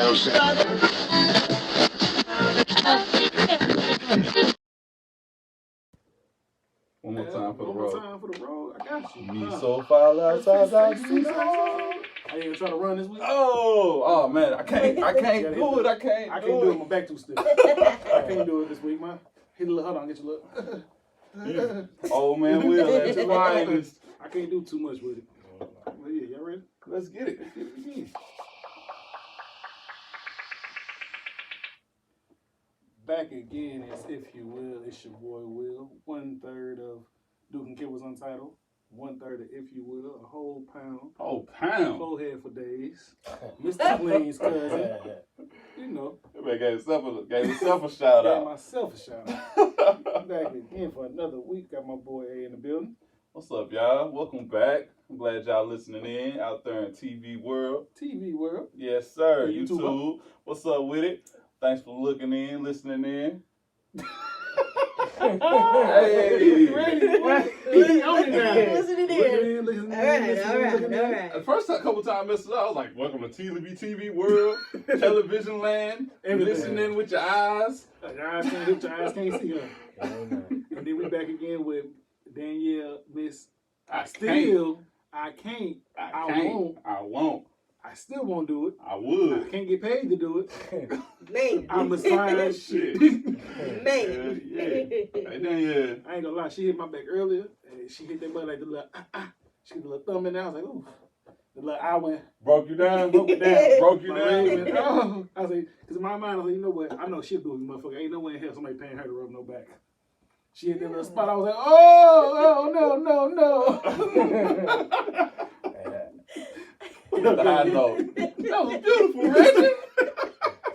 One more time for the road. One more time for the road. I got you. Me so far outside. I ain't even trying to run this week. Oh man, I can't do it. I can't do it. My back too stiff. I can't do it this week, man. Hit a little. Hold on, get your look. Old man Will, that's why I can't do too much with it. Well, yeah, y'all ready? Let's get it. Back again, as if you will, it's your boy Will. 1/3 of Duke and Kid was Untitled. 1/3 of If You Will, a whole pound. Oh, pound. Forehead for days. Mr. Clean's cousin. You know. Everybody gave himself a shout out. Gave myself a shout out. Back again for another week. Got my boy A in the building. What's up, y'all? Welcome back. I'm glad y'all listening in out there in TV world. TV world. Yes, sir. YouTube. What's up with it? Thanks for looking in, listening in. Hey, ready? Listening in. All right. The first couple times I messed it up, I was like, welcome to TV world, television land, listening with your eyes. Your eyes can't hit, your eyes can't see her. And then we back again with Danielle, Miss I won't. I still won't do it. I would. I can't get paid to do it. Man. I'm a slide shit. Man. Yeah. I ain't gonna lie, she hit my back earlier, and she hit that butt like the little, she hit the little thumb in there. I was like, ooh. The little eye went. Broke you down? Broke you down. Went, oh. I was like, because in my mind, I was like, you know what? I know she'll do it, motherfucker. Ain't no way in hell somebody paying her to rub no back. She hit that little spot. I was like, oh, no. The high note. That was beautiful, Reggie.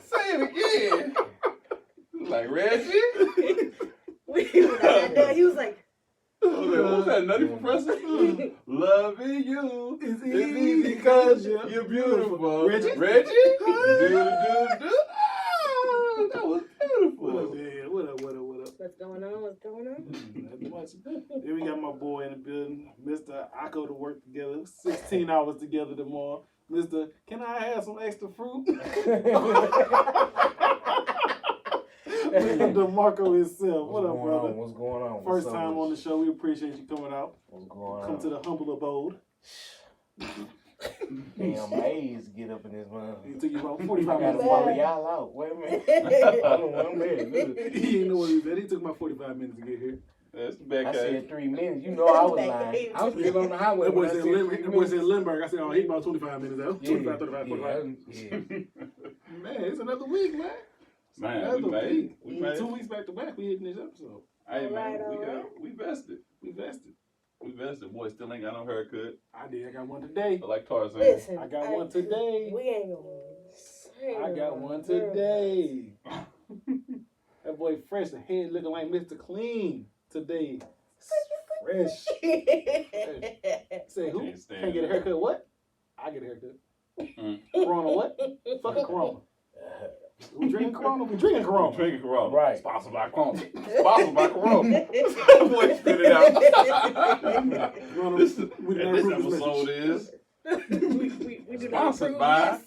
Say it again. Like, Reggie? He was like, what was that, Nutty Professor? Loving you is easy because you're beautiful. Reggie? Do. That was beautiful. What up, man? What up? What's going on? Here we got my boy in the building, Mr. I go to work together, 16 hours together tomorrow. Mr. Can I have some extra fruit? Mr. Demarco himself. What up, brother? What's going on? First time on the show. We appreciate you coming out. What's going on? Come to the humble abode. Damn, Maze get up in this month. It took you about 45 I gotta minutes. follow y'all out. Wait a minute. I don't know I'm there. He didn't know what he said. He took about 45 minutes to get here. That's the back I said 3 minutes. You know I was lying. I was still on the highway. That boy said Lindbergh. I said, oh, he about 25 minutes out. 25, 35. Yeah. Man, it's another week, man. Man, we made it. 2 weeks back to back, we hitting this episode. Hey, man, we vested. We vested. Boy, still ain't got no haircut. I did. I got one today. Like Tarzan. Listen, I got one today. We ain't gonna say I got one today. That boy fresh. The head looking like Mr. Clean today. Fresh. Say who? Can't get a haircut? What? I get a haircut. Corona what? Fucking Corona. We drinking Corona? We drinking Corona. Right. Sponsored by Corona. Boy, spit it out. This episode is we do not sponsored by.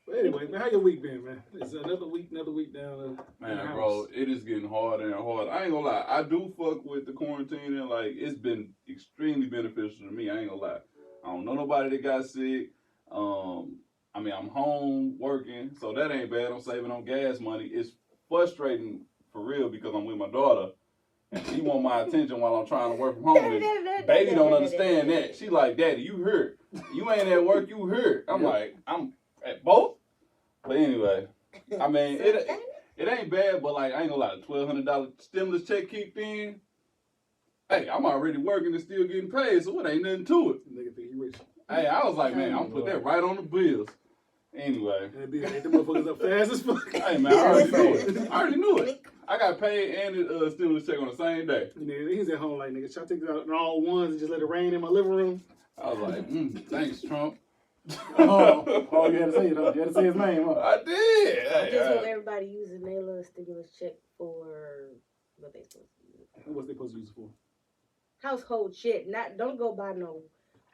But anyway, man, how your week been, man? It's another week down. Man, bro, it is getting harder and harder. I ain't gonna lie. I do fuck with the quarantine and like it's been extremely beneficial to me. I ain't gonna lie. I don't know nobody that got sick. I mean, I'm home working, so that ain't bad. I'm saving on gas money. It's frustrating for real because I'm with my daughter, and she want my attention while I'm trying to work from home. And baby don't understand that. She like, Daddy, you hurt. You ain't at work, you hurt. I'm like, I'm at both. But anyway, I mean, it ain't bad, but like, I ain't gonna lie, the $1,200 stimulus check kicked in. Hey, I'm already working and still getting paid, so it ain't nothing to it. Nigga think he rich. Hey, I was like, man, I'm gonna put that right on the bills. Anyway. And the motherfuckers up fast as fuck. Hey, man, I already knew it. I got paid and the stimulus check on the same day. Nigga, he's at home like, nigga, should I take it out in all ones and just let it rain in my living room? I was like, thanks, Trump. Oh, you had to say it, huh? You had to say his name, huh? I did. I just want everybody using their little stimulus check for what they supposed to use. What's they supposed to use it for? Household shit. Don't go buy no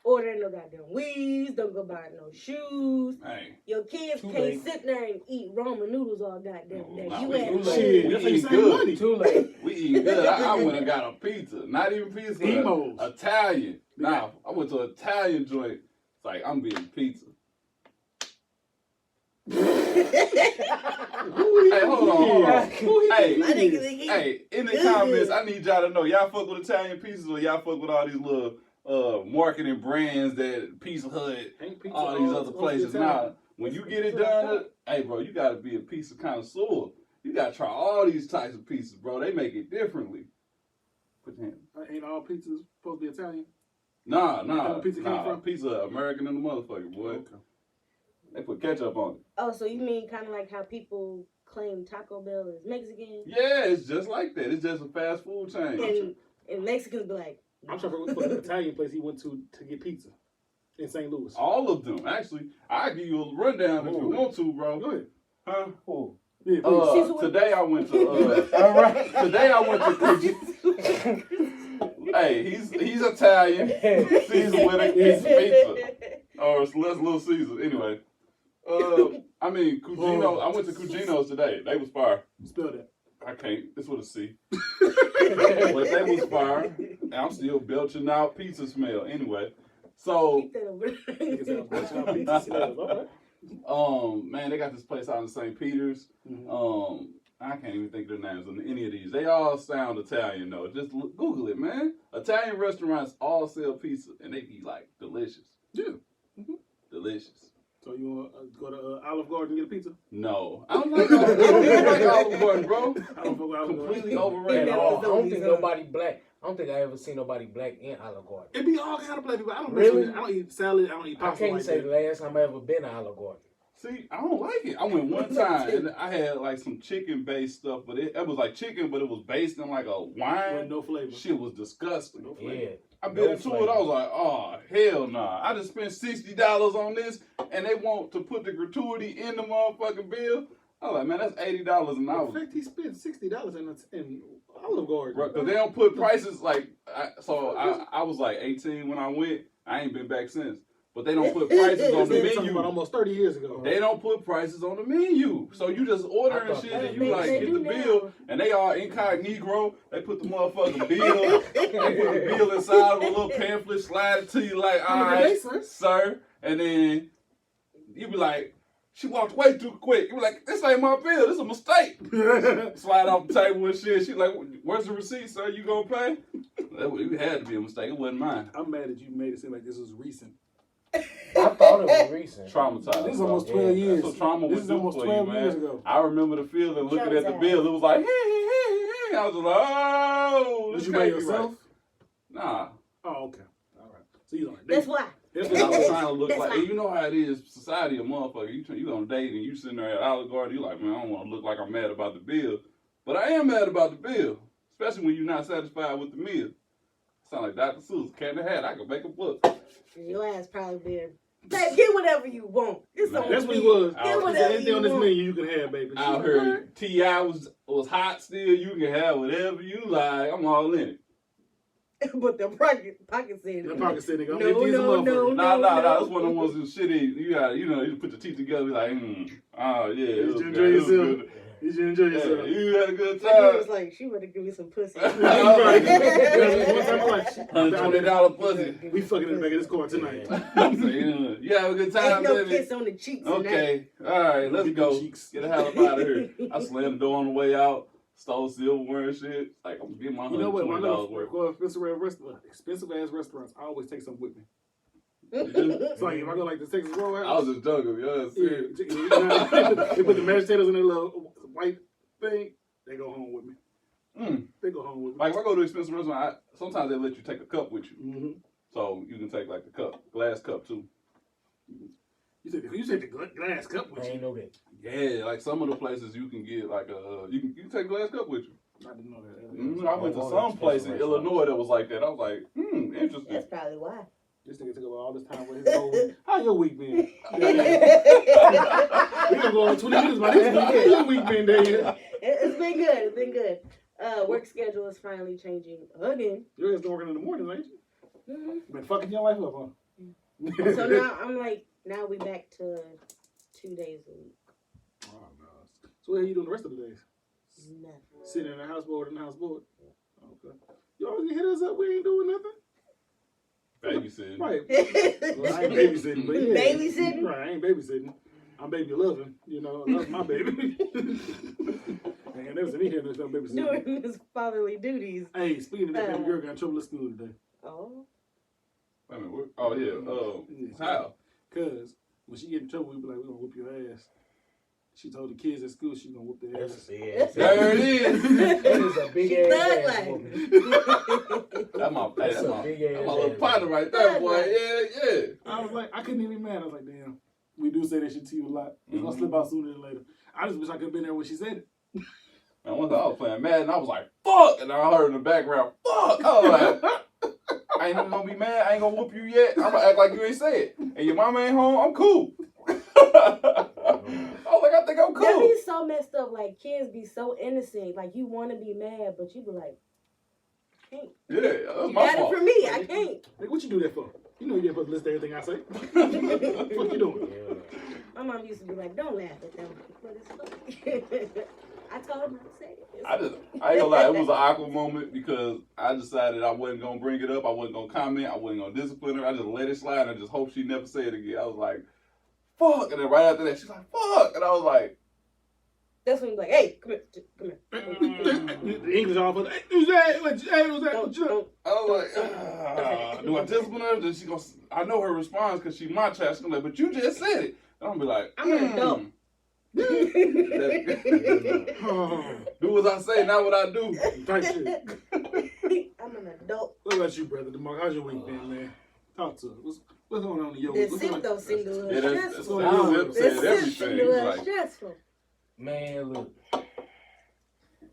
order no goddamn weaves. Don't go buy no shoes. Hey. Your kids Too can't late. sit there and eat ramen noodles all goddamn day. Nah, You we at too home. late. Shit, We that's how you eat save good. money. Too late. We eat good. I went and got a pizza. Not even pizza. Emos. Italian. Nah, I went to an Italian joint. It's like, I'm being pizza. Hey, hold on. Hey, My niggas think he hey, in the good. comments, I need y'all to know, y'all fuck with Italian pizzas or y'all fuck with all these little marketing brands that Pizza Hut, Ain't pizza all these all- other all places. Italian. Nah, when you get it done, hey, bro, you gotta be a pizza connoisseur. You gotta try all these types of pizzas, bro. They make it differently. Put your hand. Ain't all pizzas supposed to be Italian? Nah, where pizza came from? Pizza American in the motherfucker, boy. Okay. They put ketchup on it. Oh, so you mean kind of like how people claim Taco Bell is Mexican? Yeah, it's just like that. It's just a fast food chain. And Mexicans be like, I'm trying to remember the Italian place he went to get pizza in St. Louis. All of them, actually. I'll give you a rundown if you want to, bro. Go ahead. Huh? Ooh. Yeah, please. Today I went to All right. today I went to Hey, he's Italian. Caesar with it. It's pizza. Or it's less Little Caesar. Anyway. I mean Cugino. I went to Cugino's today. They was fire. Spell that. I can't. It's with a C. But they was fire. And I'm still belching out pizza smell. Anyway. So Keep that over Niggas there. have bunch of pizza smells. All right. man, they got this place out in St. Peter's. Mhm. I can't even think of the names of any of these. They all sound Italian though. Just Google it, man. Italian restaurants all sell pizza, and they be like delicious. Yeah. Delicious. So you want to go to Olive Garden and get a pizza? No, I don't like Olive Garden, bro. I don't fuck with Olive Garden. Completely At overrated. all. I don't think nobody black. I don't think I ever seen nobody black in Olive Garden. It be all kind of black people. I don't Really? I don't eat salad. I don't eat I pasta can't like say that. the last time I ever been to Olive Garden. See, I don't like it. I went one time and I had like some chicken-based stuff, but it was like chicken, but it was based in like a With wine. no flavor. Shit was disgusting. No flavor. Yeah. I bit into it. I was like, oh, hell nah. I just spent $60 on this, and they want to put the gratuity in the motherfucking bill. I was like, man, that's $80 an In hour. fact, he spent $60 in Olive Garden. Because they don't put prices like, I was like 18 when I went. I ain't been back since. But they don't put prices on the Talking about menu. almost 30 years ago. They don't put prices on the menu. So you just order and shit and you like They get do the now. bill and they all incognito. They put the motherfucking bill. They put the bill inside of a little pamphlet, slide it to you like, all right, sir. And then you be like, she walked way too quick. You be like, this ain't my bill. This is a mistake. Slide off the table and shit. She like, where's the receipt, sir? You gonna pay? It had to be a mistake. It wasn't mine. I'm mad that you made it seem like this was recent. I thought it was recent. Traumatized. This is bro. almost 12 years. That's what trauma This would is do almost for 12 you, years man. ago. I remember the feeling looking at the bill. It was like, hey. I was like, oh. Did this you can't by be yourself? Right. Nah. Oh, okay. All right. So you like That's why. And I was trying to look That's like, fine. and you know how it is, society a motherfucker. You on a date and you sitting there at Olive Garden, you like, man, I don't want to look like I'm mad about the bill. But I am mad about the bill, especially when you're not satisfied with the meal. Sound like Dr. Seuss, Cat in the Hat. I could make a book. Your ass probably been, babe, get whatever you want. It's Man, on That's me. what he was. Get Is there whatever anything you on this want. menu you can have, baby? Out here, T.I. was hot still. You can have whatever you like. I'm all in it. But the pocket said, The pocket said, nigga, I'm No, empty as a no, motherfucker. no. Nah, that's one of the ones who shit eat. You got, you put the teeth together, be like, oh yeah, it was Did you good. enjoy It was yourself? good. Did you enjoy Yeah, yourself? you had a good my dude time. was like, she would have given me some pussy. One time I'm like, $120 pussy. we fucking in the back of this car tonight. You have a good time, Ain't no baby. kiss on the cheeks. Okay, all right, let's go. Cheeks. Get the hell up out of here. I slammed the door on the way out. Stole silverware and shit. Like, I'm getting my You know what? When I $120 go worth. to expensive ass restaurants, I always take something with me. You It's like if I go like the Texas Roadhouse. I was just joking. Yeah, serious. They put the mashed potatoes in their little white thing. They go home with me. They go home with me. Like, if I go to an expensive restaurant, sometimes they let you take a cup with you. Mm-hmm. So you can take, like, the glass cup, too. You take the glass cup with I you. ain't know that. Yeah, like some of the places you can get, like, you can take a glass cup with you. I didn't know that. I went to some place in Illinois that was like that. I was like, interesting. That's probably why. This nigga took over all this time with his whole week. How your week been? We gonna go on 20 minutes about this week. How your week been, Dave? It's been good. It's been good. Work schedule is finally changing again. You're just working in the morning, ain't you? Mm-hmm. You been fucking your life up, huh? So now I'm like, now we back to 2 days a week. Oh, no. So what are you doing the rest of the days? Nothing. Sitting in the houseboat and the houseboat? Okay. You always hit us up, we ain't doing nothing? Babysitting. Right. Well, I ain't babysitting, but yeah. Babysitting? Right, I ain't babysitting. I'm baby loving, you know, I love my baby. I never seen me here no stuff babysitting. Doing his fatherly duties. Hey, speaking of that, baby girl got in trouble at school today. Oh. Wait a minute. Oh, yeah. How? Because when she get in trouble, we be like, we're going to whoop your ass. She told the kids at school she's going to whoop their That's ass. a big ass. There it is. That is a big She ass thug ass like. whooping. That's my That's a big ass. That's my little partner right there, boy. Yeah. I was like, I couldn't even be mad. I was like, damn, we do say that shit to you a lot. It's going to slip out sooner than later. I just wish I could have been there when she said it. And one time I was playing Madden, I was like, fuck! And I heard in the background, fuck! I was like, I ain't even gonna be mad, I ain't gonna whoop you yet. I'm gonna act like you ain't said. And your mama ain't home, I'm cool. I was like, I think I'm That cool. be so messed up. Like, kids be so innocent. Like, you want to be mad, but you be like, I can't. Yeah, that's You my got fault. it for me. I can't. Like, what you do that for? You know you ain't supposed to listen to everything I say. What you doing? Yeah. My mom used to be like, don't laugh at them. But it's funny. I told him not to say it. I ain't gonna lie, it was an awkward moment because I decided I wasn't gonna bring it up, I wasn't gonna comment, I wasn't gonna discipline her, I just let it slide and I just hope she never say it again. I was like, fuck, and then right after that, she's like, fuck, and I was like, That's when you're like, hey, come here. The English all for hey, who's that? Hey, who's that? Don't. I was like, do I discipline her? Then she gonna, I know her response because she my child. She's gonna be like, but you just said it. And I'm gonna be like, I'm an adult. Do as I say, not what I do. Type shit. I'm an adult. What about you, brother Demarco? How's your week been, man? Talk to us. What's going on in your The week? What's going symptoms seem a Yeah, little that's stressful. Zip The said symptoms everything. seem a He was little like, stressful. Man, look,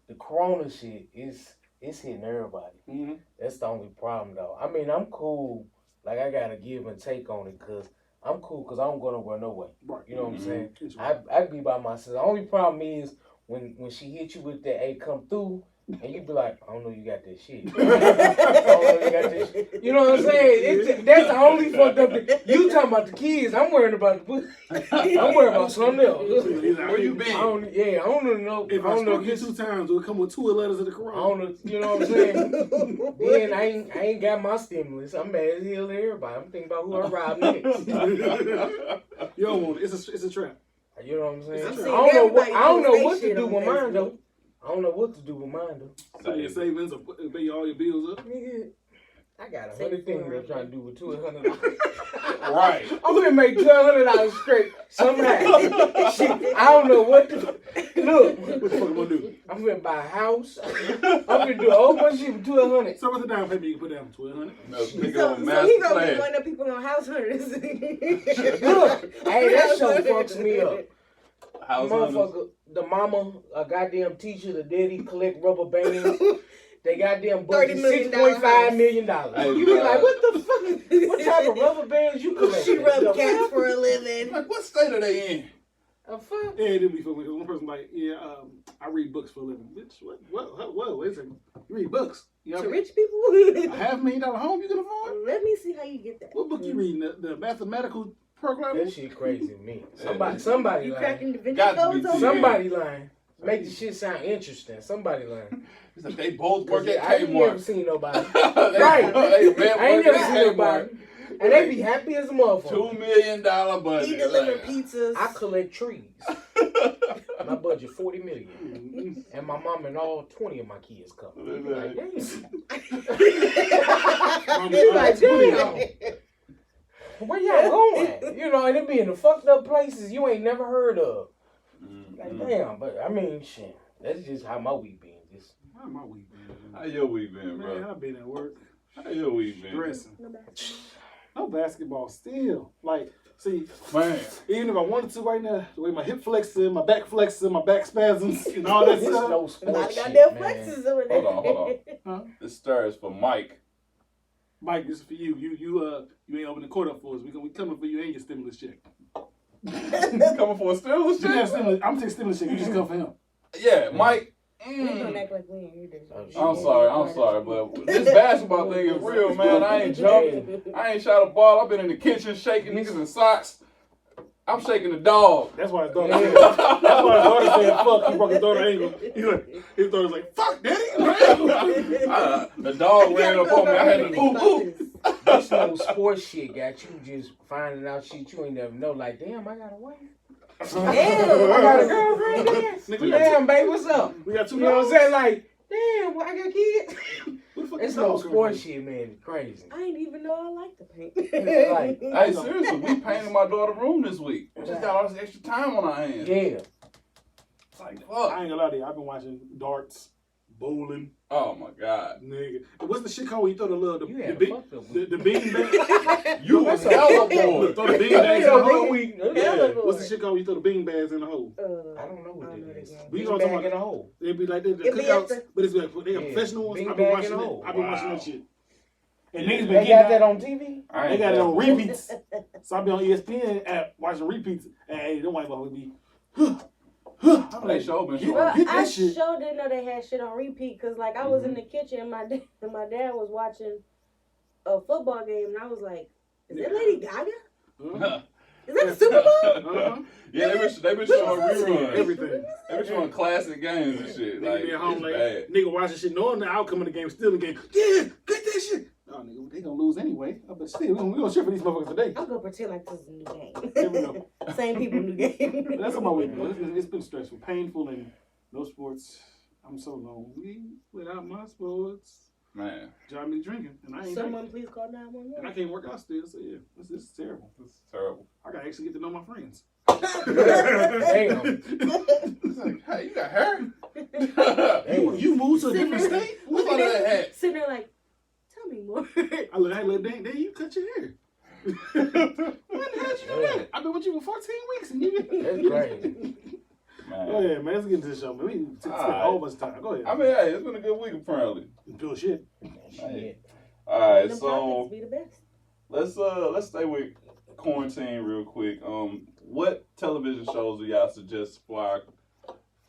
the corona shit it's hitting everybody. Mm-hmm. That's the only problem, though. I mean, I'm cool. Like, I got to give and take on it because I'm cool because I don't go nowhere, no way. Right. You know what I'm saying? It's I be by myself. The only problem is when she hit you with that, hey, come through, and you be like, I don't know you got that shit. I don't know you got this shit. You know what I'm saying? That's the only fucked up thing. You talking about the kids. I'm worrying about the I'm worried about something else. where you been? I don't know. If I struck you 2 times, it would come with 2 letters of the I Quran. don't know, you know what I'm saying? Then I ain't got my stimulus. I'm mad as hell at everybody. I'm thinking about who I rob next. You don't want it. It's a trap. You know what I'm saying? I'm I seeing don't know what everybody post to shit do on with mine Facebook. though. I don't know what to do with mine though. So your savings or pay all your bills up. Nigga, I got 100 Save things for I'm trying to do with $200. Right. I'm gonna make $1,200 straight somehow. Shit, I don't know what to look. What the fuck am I gonna do? I'm gonna buy a house. I'm gonna do a whole bunch of shit with $1,200. So what's the down payment you can put down? $1,200. No, nigga So on he master gonna be plan. one of the people on house hunters. Look, hey, that show fucks me up. House hunters. Motherfucker, the mama, a goddamn teacher, the daddy collect rubber bands. They goddamn budget $30 million $6.5 million. Hey, You be bro. like, what the fuck? What type of rubber bands you collect? She rub cats for a living. Like, what state are they in? A fuck? Yeah, it'll be funny because one person like, yeah, I read books for a living. Bitch, what? Wait a second. You read books? You To have rich people? a $500,000 home you can afford? Let me see how you get that. What book you reading? The mathematical program? That shit crazy to me. Somebody You lying. cracking the Vinci Got to codes be over Somebody lying. Make the shit sound interesting. Somebody lying. It's like they both work at I ain't never Kmart. seen nobody. Right. I ain't never seen nobody. And they be happy as a motherfucker. $2 million budget. He delivering Like, pizzas. I collect trees. My budget $40 million. Mm-hmm. And my mom and all 20 of my kids come. Like, damn. Mama, You like, 20. damn. Where y'all going? You know, and it be in the fucked up places you ain't never heard of. Like, damn, but I mean, shit. That's just how my week been. Just How my week been? How your week been, Man, bro? I've been at work. How your week been? Stressing. No basketball. No basketball still. Like, see, Man. even if I wanted to right now, the way my hip flexing, my back flexing, my back spasms, and all that it's stuff. no A lot sports of shit, goddamn man. flexes over there. Hold on. This star is for Mike. Mike, this is for you. You ain't open the court up for us. We coming for you and your stimulus check. Coming for a stimulus You have check? stimulus, I'm taking stimulus check. You just come for him. Yeah, Mike, We gonna act like we ain't hear this. I'm sorry, but this basketball thing is real, man. I ain't jumping. I ain't shot a ball. I've been in the kitchen shaking niggas in socks. I'm shaking the dog. That's why his daughter said, that's why his daughter said, fuck, he broke his daughter's ankle. His daughter's like, fuck, daddy. The dog ran up on me. I had to ooh. This little sports shit got you just finding out shit you ain't never know. Like, damn, I got a wife. Damn. I got a girlfriend. Damn, babe, what's up? We got 2 You know what I'm dogs. saying? Like, damn, I got kids. Who the fuck It's is no dog sports coming shit, man. It's crazy. I ain't even know I like to paint. Like, Hey, seriously, we painted my daughter's room this week. We just got all this extra time on our hands. yeah. It's like, from? fuck. I ain't gonna lie to you. I've been watching darts, bowling, Oh my God. nigga. What's the shit called when you throw the little, You the had big, a fucked up the bean bag? You was hella Look, bored. throw the bean bags in the hole. Hella What's the bored. shit called when you throw the bean bags in the hole? I don't know what it is. We Big gonna bag talk in a hole. It'd be like the It be cookouts, at the- but it's like they got Yeah, professional ones. big I've been bag watching in a it. hole. I've been watching Wow. that shit. And niggas been They getting got out. that on TV? I They ain't got it on that- repeats. So I be on ESPN app watching repeats. And hey, them white boys be, I'm They like, sure been you- showing. Well, Get that I shit. sure didn't know they had shit on repeat because, like, I was in the kitchen and my dad was watching a football game and I was like, "Is that Lady Gaga? Is that the Super Bowl?" Uh-huh. Yeah, they been showing reruns. Everything. They been showing classic games and shit. Nigga Like, be at home it's like, bad. nigga watching shit, knowing the outcome of the game, still in the game. Yeah, get that shit. Oh, nigga, they gonna lose anyway. But still, we gonna shit for these motherfuckers today. I'm gonna pretend like this is a new Here we game. go. Same people, new game. But that's about week. It's been stressful, painful, and no sports. I'm so lonely without my sports. Man, John me drinking, and I ain't drinking. Someone please call And I 911. can't work out still, so yeah, this is terrible. this is terrible. I gotta actually get to know my friends. Damn. It's like, hey, you got hair? You moved to a Sitting different there- state? What's under that hat? Sitting there like, tell me more. I look, dang, you cut your hair. When had you that? I've been with you for 14 weeks and you That's crazy. Man. Go ahead, man. Let's get into the show, man. We spend all of us time. Go ahead. I mean, hey, it's been a good week apparently. Bill shit. Shit. All right, Them so pockets be the best. let's stay with quarantine real quick. What television shows do y'all suggest for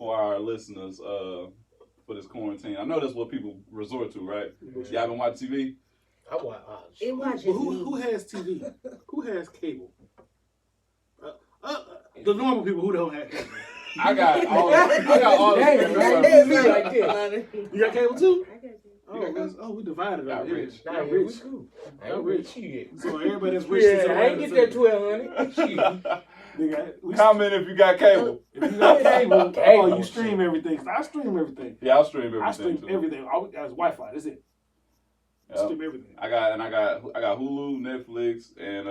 our listeners for this quarantine? I know that's what people resort to, right? Y'all been watching TV? I watch. It watches Well, me. who has TV? Who has cable? The normal people who don't have cable. I got all the Dang, streaming right? services. Me like this. You got cable too? I got you. We divided Got over here. rich. Nah, Got yeah, we rich. cool. I Got ain't rich. rich shit. So everybody that's rich is Yeah, I ain't get that 1200. Shit. Comment if you got cable. If you got cable, Cable. you stream everything. 'Cause I stream everything. Yeah, I'll stream everything. I stream too. everything. That's Wi-Fi. That's it. I Yep. stream everything. I got Hulu, Netflix, and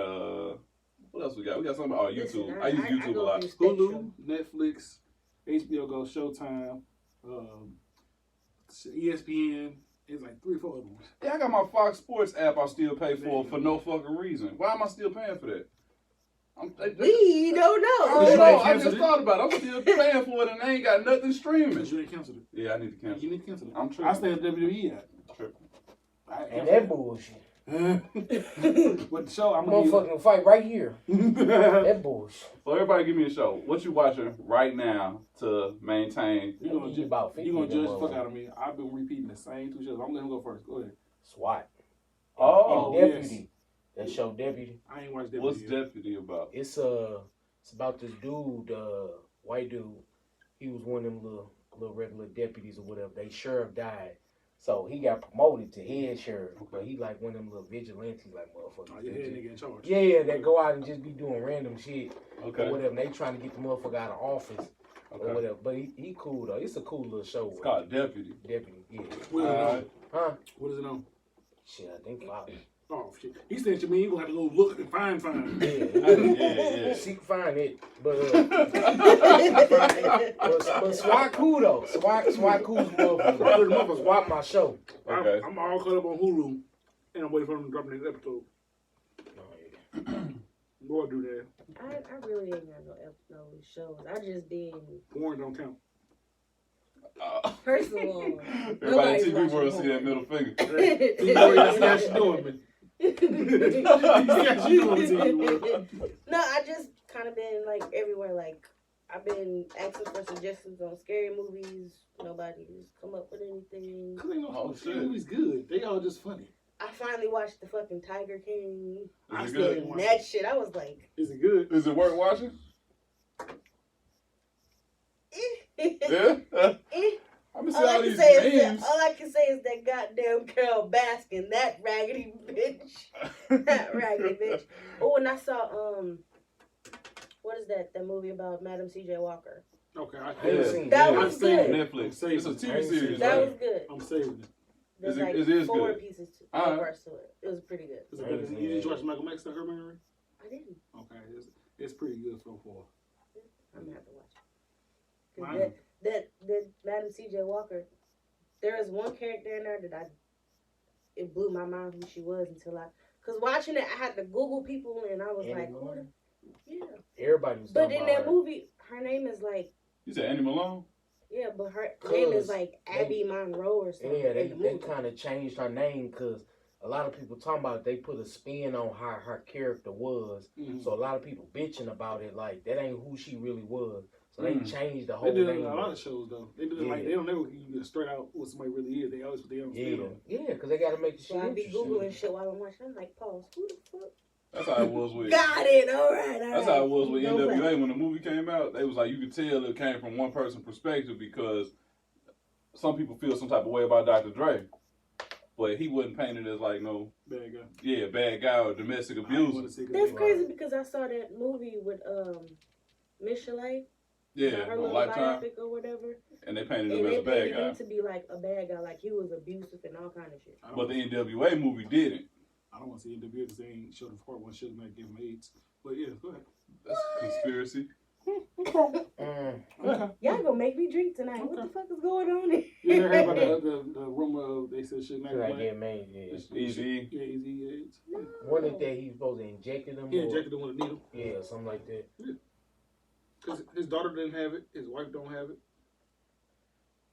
what else we got? We got something. Oh, YouTube. Listen, I use I YouTube a go lot. through Hulu, Spectrum. Netflix, HBO Go, Showtime, ESPN. It's like 3 or 4 of them. Yeah, I got my Fox Sports app. I still pay for no fucking reason. Why am I still paying for that? We don't I know. don't know. I canceled just it? thought about it. I'm still paying for it, and they ain't got nothing streaming. But you ain't canceled it. Yeah, I need to cancel. You need to cancel it. I'm tripping. I stay at WWE app. Tripping. And that bullshit. But the show, I'm gonna Motherfucking fight right here. That bullshit. So everybody, give me a show. What you watching right now to maintain? You're gonna, You about 50 you gonna of them judge the fuck motherfuckers. out of me. I've been repeating the same 2 shows. I'm letting him go first. Go ahead. SWAT. Oh, And Deputy. That show Deputy. I ain't watched that. What's video. Deputy about? It's about this dude, white dude. He was one of them little regular deputies or whatever. They sheriff died. So he got promoted to head sheriff. But he like one of them little vigilantes like motherfuckers. Oh, your head nigga in charge. Yeah, they go out and just be doing random shit Okay. or whatever. They trying to get the motherfucker out of office or Okay. whatever. But he cool though. It's a cool little show. It's called Deputy. Deputy. Yeah. What is it on? Huh? What is it on? Shit, I think Fox. Oh shit! He said to me, "You gonna have to go look and find." Yeah. She can find it, but but SWAT cool though. SWAT cool's motherfucker. SWAT my show. Okay. I'm all caught up on Hulu, and I'm waiting for them to drop the next episode. Boy, do that. I really ain't got no shows. I just been, Warren don't count. first of all, Everybody in TV nobody's world watching see that middle finger. You know that's how she doing, man. Yeah, she doing TV world. No, I just kind of been like everywhere. Like I've been asking for suggestions on scary movies. Nobody's come up with anything. Cause they know Oh, scary shit. movies good. They all just funny. I finally watched the fucking Tiger King. I Is it still good? didn't watch That it. shit, I was like, Is it good? Is it worth watching? eh. Yeah. Eh. I'm gonna see All I, all can these say is names. that, all I can say is that goddamn Carol Baskin, that raggedy bitch. That raggedy bitch. Oh, and I saw, what is that? That movie about Madam C.J. Walker. Okay, I I ain't can't. seen That that. was good. Netflix. It's a I TV ain't seen series. That right? was good. I'm saving it. There's Is it- like it is 4 good? pieces to Alright. parts to it. It was pretty good. Is it I ain't better? seen You did that. watch Michael Max to her memory? I didn't. Okay, it's pretty good so far. I'm gonna have to watch it. 'Cause Mine- that Madam C.J. Walker, there is one character in there that it blew my mind who she was until cause watching it, I had to Google people and I was Annie like, who Malone? yeah. Everybody was But talking in about that her. movie, her name is like, You said Annie Malone? yeah, but her name is Cause like they- Abby Monroe or something. Yeah, in the they movie. kind of changed her name because a lot of people talking about they put a spin on how her character was. Mm-hmm. So a lot of people bitching about it like that ain't who she really was. So they Mm. changed the They whole do it name. in a lot of shows though. They do it like Yeah. they don't never give you straight out what somebody really is. They always put their own spin on it. Yeah, because they got to make the So shit I be interesting. Googling shit while I'm watching. I'm like, pause. Who the fuck? That's how it was with. Got it. All right. That's how it was with No NWA way. when the movie came out. They was like, you could tell it came from one person's perspective because some people feel some type of way about Dr. Dre, but he wasn't painted as like no, Bad guy. yeah, bad guy or domestic I didn't wanna abuser. see 'cause That's they- crazy because I saw that movie with Miss Chalet. Yeah, her on little Lifetime, biopic or whatever. and they painted And him as they a bad painted guy. him to be like a bad guy, like he was abusive and all kind of shit. I don't But the wanna- NWA movie didn't. I don't want to see NWA because they ain't showed the part one should not give him AIDS. But yeah, go ahead. That's conspiracy. Okay. Y'all gonna make me drink tonight. What the fuck is going on here? You ever heard about the rumor of they said shit not Like black? get made, yeah. Easy. Yeah, easy AIDS. One of that he supposed to injected him. He or- injected him with a needle Yeah, something like that. because his daughter didn't have it, his wife don't have it.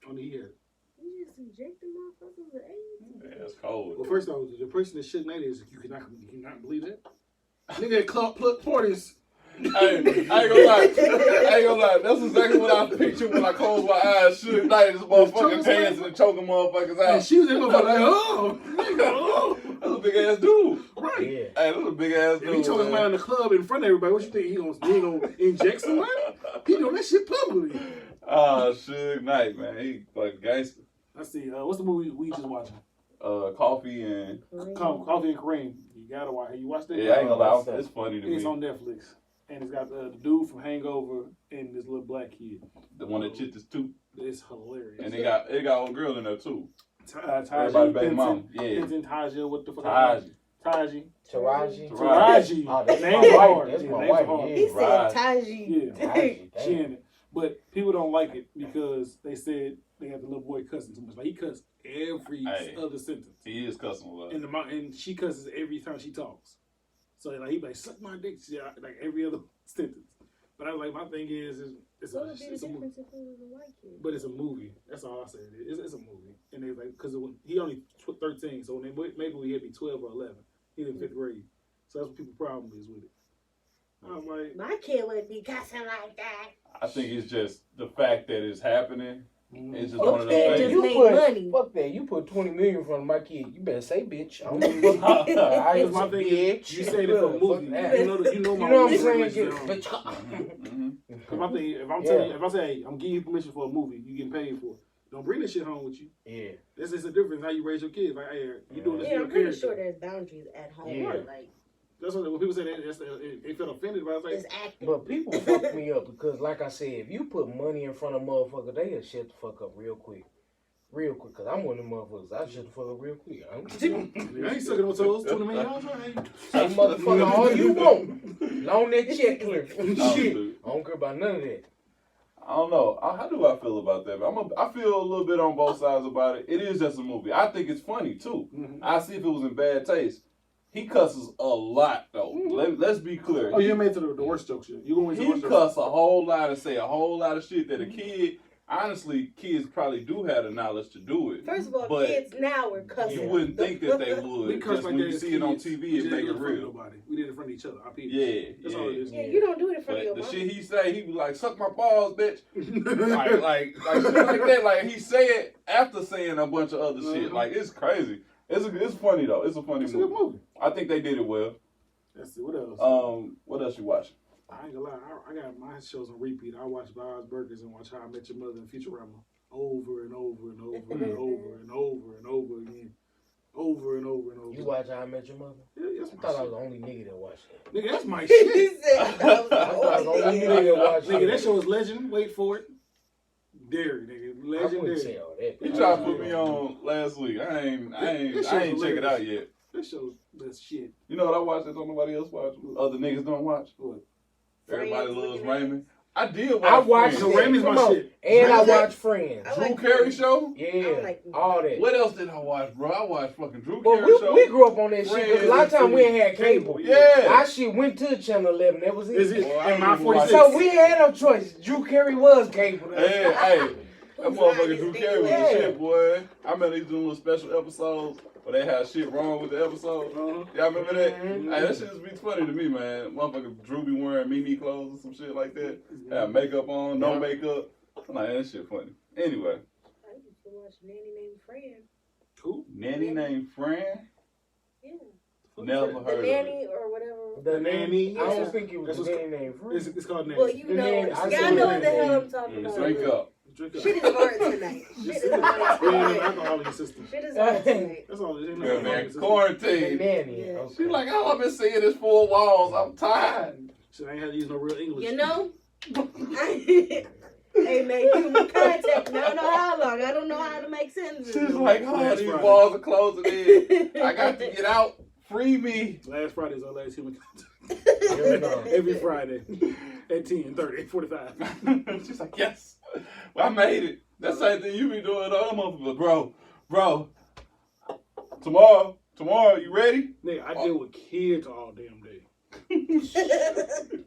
Only he had it. You just injecting motherfuckers with AIDS? Yeah, that's cold. Well, first off, the person that shook night is you cannot believe that. Nigga at club parties. I ain't gonna lie. I ain't gonna lie. That's exactly what I pictured when I closed my eyes. Shoot, night, this motherfucking dancing and choking motherfuckers And out. she was in motherfucker like, oh, nigga, oh. That's a big ass dude. Right. Yeah. Hey, that's a big ass If dude. he chose his man in the club in front of everybody, what you think he gonna inject somebody? He doing that shit publicly. Ah, Suge Knight, man. He fucking gangster. Let's see. What's the movie we just watching? Coffee and Coffee and Kareem. You gotta watch. You watched it? yeah, I ain't gonna lie. It's funny to It's me. on Netflix, and it's got the dude from Hangover and this little black kid. The one that chipped his tooth, It's hilarious. and it got old girl in there too. Taji, Everybody baby Benson, mama. Yeah, Benson, Taja, what the fuck? Taji. Taji. Taraji. Taraji. Oh, that's Names my are wife. hard. That's Yeah, my names are wife. hard. He Yeah. said Right. Taji. Yeah. Taraji, She damn. in it. But people don't like it because they said they got the little boy cussing too much. Like he cussed every Hey. other sentence. He is cussing a lot. And she cusses every time she talks. So like he be like suck my dick, like every other sentence. But I was like, my thing is it's What would be the a movie. difference if it was a white kid? But it's a movie. That's all I said. It's a movie. And they like because he only 13, so when they maybe we had be 12 or 11. He's in 5th grade. So that's what people's problem is with it. I was like, My kid wouldn't be cussing like that. I think it's just the fact that it's happening. It's just Fuck one of that, those just things. make put, money. Fuck that. You put 20 million in front of my kid. You better say bitch. I don't give a fuck. I because ain't my say thing bitch. is, you said it for a Fuck movie. that. You know my You know what I'm movie saying? regulations Get- are on. bitch. Mhm. Cause my thing, if I'm telling you, if I say, hey, I'm giving you permission for a movie, you getting paid for it. Don't bring this shit home with you. Yeah. That's just the difference how you raise your kids. Like, hey, you doing this for Yeah, your I'm pretty character. sure there's boundaries at home. Yeah. Like, That's what when people say they felt offended. But I was like, it's acting. But people fuck me up because, like I said, if you put money in front of motherfucker, they'll shut the fuck up real quick. Real quick, because I'm one of them motherfuckers. I shut the fuck up real quick. I I ain't sucking no toes. $20 million. Say motherfucker all you want. Long that check clear. Shit. dude. I don't care about none of that. I don't know. How do I feel about that? I feel a little bit on both sides about it. It is just a movie. I think it's funny too. Mhm. I see if it was in bad taste. He cusses a lot though. Let's be clear. Oh, you made it to the worst jokes yet. You going to the He worst jokes? cuss a whole lot and say a whole lot of shit that a kid. honestly, kids probably do have the knowledge to do it. First of all, But kids now are cussing. you wouldn't think that they We would. curse Just like when that you as see it on kids. TV, We it just make didn't do it in front of real. nobody. We did it in front of each other. Our people. Yeah, That's all it is. Yeah, you don't do it in front of But your the mom. shit he say, he be like, "Suck my balls, bitch." like shit like that. Like he say it after saying a bunch of other shit. Like it's crazy. It's funny though. It's a funny It's a good movie. I think they did it well. Let's see, what else? What else you watching? I ain't gonna lie, I got my shows on repeat. I watch Bob's Burgers and watch How I Met Your Mother and Futurama over and over and over and over and over and over again. Over and over and over. You watch How I Met Your Mother? Yeah, that's I my thought I shit. was the only nigga that watched it. Nigga, that's my He shit. said, I thought I was the only nigga that watched it. Nigga, that show is legend. Wait for it. Dairy, nigga. I wouldn't Legendary. say all that. You tried to put me on last week. I ain't check it out yet. That show's the shit. You know what I watched that don't nobody else watch? Other niggas don't watch? What? Everybody Friends, loves looking at Raymond. I did watch I watched Friends. So Raymond's Come my on. shit. And I Raymond? watched Friends. I Drew like Carey Friends. show? Yeah, I like- all that. What else did I watch, bro? I watched fucking Drew But Carey show. we grew up on that shit because a lot of times we ain't had cable. Yeah. Our shit went to channel 11. That was it. Is it? Well, I And my ain't even 46. So we had no choice. Drew Carey was cable. Hey, that motherfucker Drew Carey was the Yeah. shit, boy. I remember these doing little special episodes where they had shit wrong with the episode. Y'all remember that? Mhm. Hey, that shit just be funny to me, man. Motherfucker Drew be wearing Mimi clothes or some shit like that. Have makeup on, no makeup. I'm like, that shit funny. Anyway, I used to watch Nanny Named Fran. Who? Nanny named Fran. Yeah. Never The heard of it. nanny or whatever. The nanny. I Yeah. don't think it was That's the what's nanny named It's, Fred. it's called Nanny. Well, you The know, nanny. I y'all saw know the what the hell nanny. I'm talking about. Drink up. Drink up. Shit is hard tonight. Shit is hard Yeah, tonight. alcohol in your system. Shit is hard tonight. That's all it is. Ain't no Yeah, alcohol in your man. system. The Quarantine. nanny. Yeah. Okay. She's like, oh, I've been seeing this four walls. I'm tired. Shit, I ain't had to use no real English. You know? Hey, man, human contact. I don't know how long. I don't know how to make sentences. She's like, oh, Last these Friday. walls are closing in. I got to get out. Free me. Last Friday is our last human contact. Here we go. Every Friday at 10:30, 45. She's like, yes. Well, I made it. That's the same thing you be doing. Other motherfuckers, bro. Tomorrow, you ready? Nigga, I deal with kids all damn day.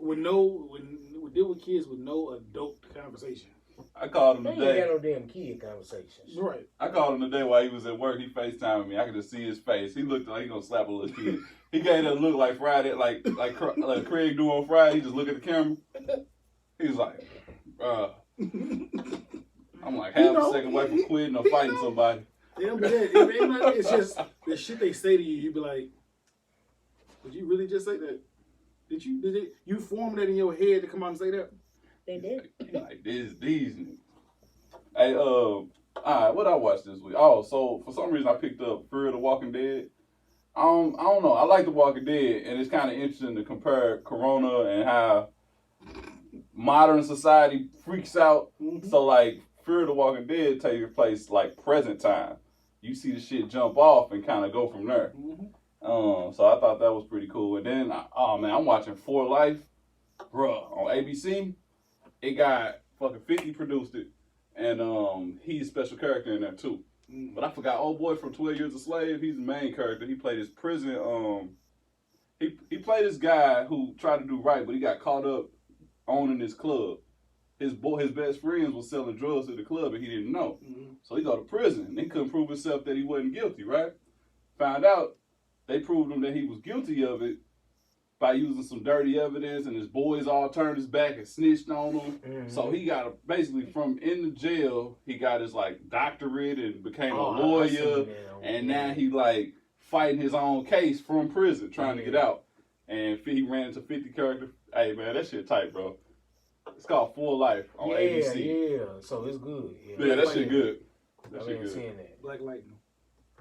We deal with kids with no adult conversation. I called him They ain't today. got no damn kid conversations. Right. I called him today while he was at work. He FaceTimed me. I could just see his face. He looked like he gonna slap a little kid. He gave that look like Friday, like Craig do on Friday. He just look at the camera. He was like, I'm like half a second away from quitting or fighting somebody. They don't be that. It's just the shit they say to you. You be like, did you really just say that? Did you form that in your head to come out and say that? They did. Like these niggas. Hey, all right, what I watched this week? Oh, so for some reason I picked up Fear of the Walking Dead. I don't know. I like The Walking Dead, and it's kind of interesting to compare Corona and how modern society freaks out. Mm-hmm. So like Fear of the Walking Dead takes place like present time. You see the shit jump off and kind of go from there. Mm-hmm. So I thought that was pretty cool. And then, I'm watching For Life, bruh, on ABC. It got fucking 50 produced it, and he's a special character in there too. Mm-hmm. But I forgot, old boy from 12 Years a Slave. He's the main character. He played his prison. He played this guy who tried to do right, but he got caught up owning this club. His best friends was selling drugs at the club, and he didn't know. Mm-hmm. So he go to prison, and he couldn't prove himself that he wasn't guilty, right? Found out, they proved him that he was guilty of it by using some dirty evidence, and his boys all turned his back and snitched on him. Mm-hmm. So he got basically from in the jail, he got his like doctorate and became a I lawyer, seen that on and there. now he like fighting his own case from prison, trying to get out. And he ran into 50 character. Hey man, that shit tight, bro. It's called Full Life on ABC. Yeah, so it's good. Yeah, that shit good. That I've shit been good. seeing that. Black Lightning.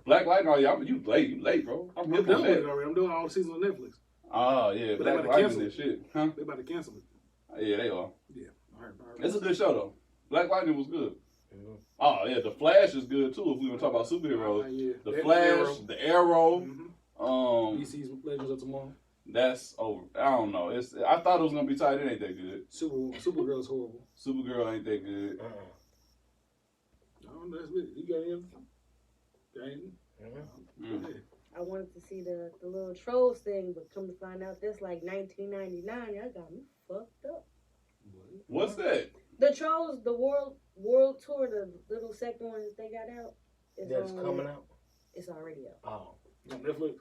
Black Lightning, oh yeah, you late, bro. I'm I'm hip done on with it that. already. I'm doing all the seasons on Netflix. Oh yeah, But they Black about to Lightning cancel and shit, huh? They about to cancel it. Yeah, they are. Yeah. All right. It's a good show though. Black Lightning was good. Mhm. Oh yeah, The Flash is good too. If we want to talk about superheroes, Yeah. The That Flash, Arrow. The Arrow. Mhm. DC's Legends of Tomorrow. That's over. I don't know. I thought it was gonna be tight. It ain't that good. Supergirl's horrible. Supergirl ain't that good. No, that's it. You got anything? Got anything? Mm. Go ahead. I wanted to see the little trolls thing, but come to find out that's like 1999. Y'all got me fucked up. What's that? The Trolls, the world tour, the little second one that they got out. That's coming out? It's already out. Oh. On Netflix?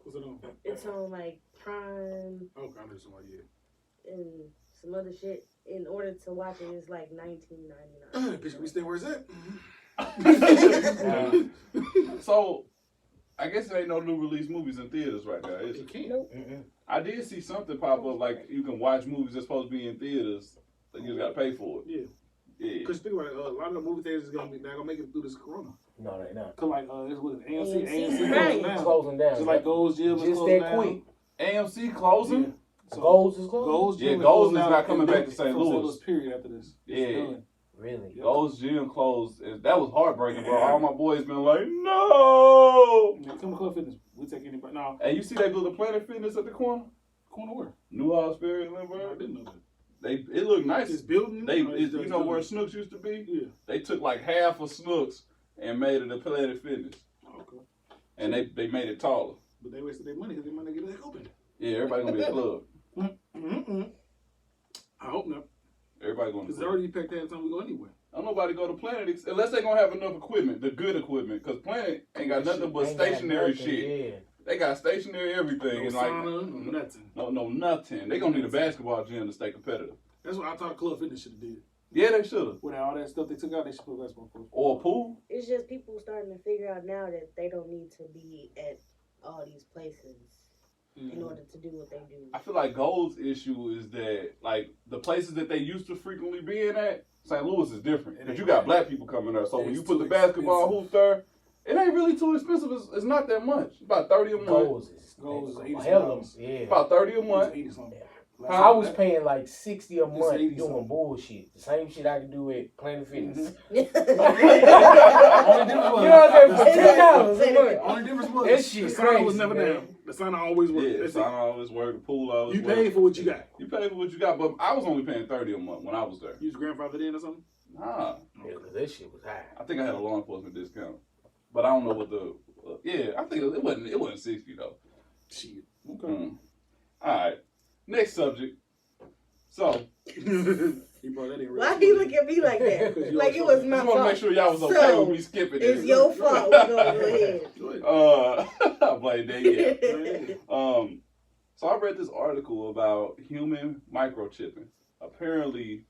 What's it on? It's on like Prime. Okay, I know somebody, yeah. And some other shit. In order to watch it, it's like $19.99. Bitch, we stay where it's at. So, I guess there ain't no new release movies in theaters right now, is You it? can't. Nope. I did see something pop up, like you can watch movies that's supposed to be in theaters, but you just gotta pay for it. Yeah. Yeah. Because think about it, a lot of the movie theaters is not gonna make it through this corona. No, they not. Cause like it's what AMC AMC, closing down. Closing down. Just like Gold's Gym is Just closing that down. quick. AMC closing? Yeah. So Goals is closing? Gold's Gym Yeah, is Gold's closing is down not coming back to from St. Louis. Period after this. It's Yeah. done. Really? Yep. Gold's Gym closed. That was heartbreaking, bro. All my boys been like, no. Yeah, come to Club Fitness. We take anybody. No, Hey, you see that little Planet Fitness at the corner? corner where? New House Ferry in I Lindbergh? didn't know that. It looked nice. It's building. You know where Snooks used to be? Yeah. They took like half of Snooks and made it a Planet Fitness. Okay. And they made it taller. But they wasted their money because they might not get it open. Yeah, everybody gonna be a club. I hope not. Everybody gonna be a Because it's club. already packed every time we go anywhere. Don't nobody go to Planet unless they gonna have enough equipment, the good equipment. Cause Planet ain't got nothing but Ain't got stationary nothing, shit. Yeah. They got stationary everything No and like sauna, no nothing. no nothing. They gonna need a basketball gym to stay competitive. That's what I thought Club Fitness should have did. Yeah, they should. With all that stuff they took out, they should put a basketball court. Or a pool. It's just people starting to figure out now that they don't need to be at all these places in order to do what they do. I feel like Gold's issue is that like the places that they used to frequently be in at, St. Louis is different. Because you got black people coming there. So when you put the basketball hoop there, it ain't really too expensive. It's not that much. It's about $30 a month. Goals is $80. hell of yeah. About $30 a month. I was paying like $60 a month 80 doing something. bullshit. The same shit I could do at Planet Fitness. Only You know what I'm saying? For $10 a month. Only difference was That shit the sauna was crazy, never man. down. The sauna always worked. Yeah, That's so I it. always work. The pool always You work. paid for what you got. You paid for what you got, but I was only paying $30 a month when I was there. You was grandfathered in or something? Nah, Yeah, 'cause that shit was high. I think I had a law enforcement discount, but I don't know what the. I think it wasn't 60 though. Shit. Okay. All right, next subject. So He brought that in. real Why quick. he look at me like that? Like it was I my just want to fault. make sure y'all was okay So, with me skipping this. It's your fault. We gonna go ahead. Go ahead. I blame that. Yeah. So I read this article about human microchipping. Apparently,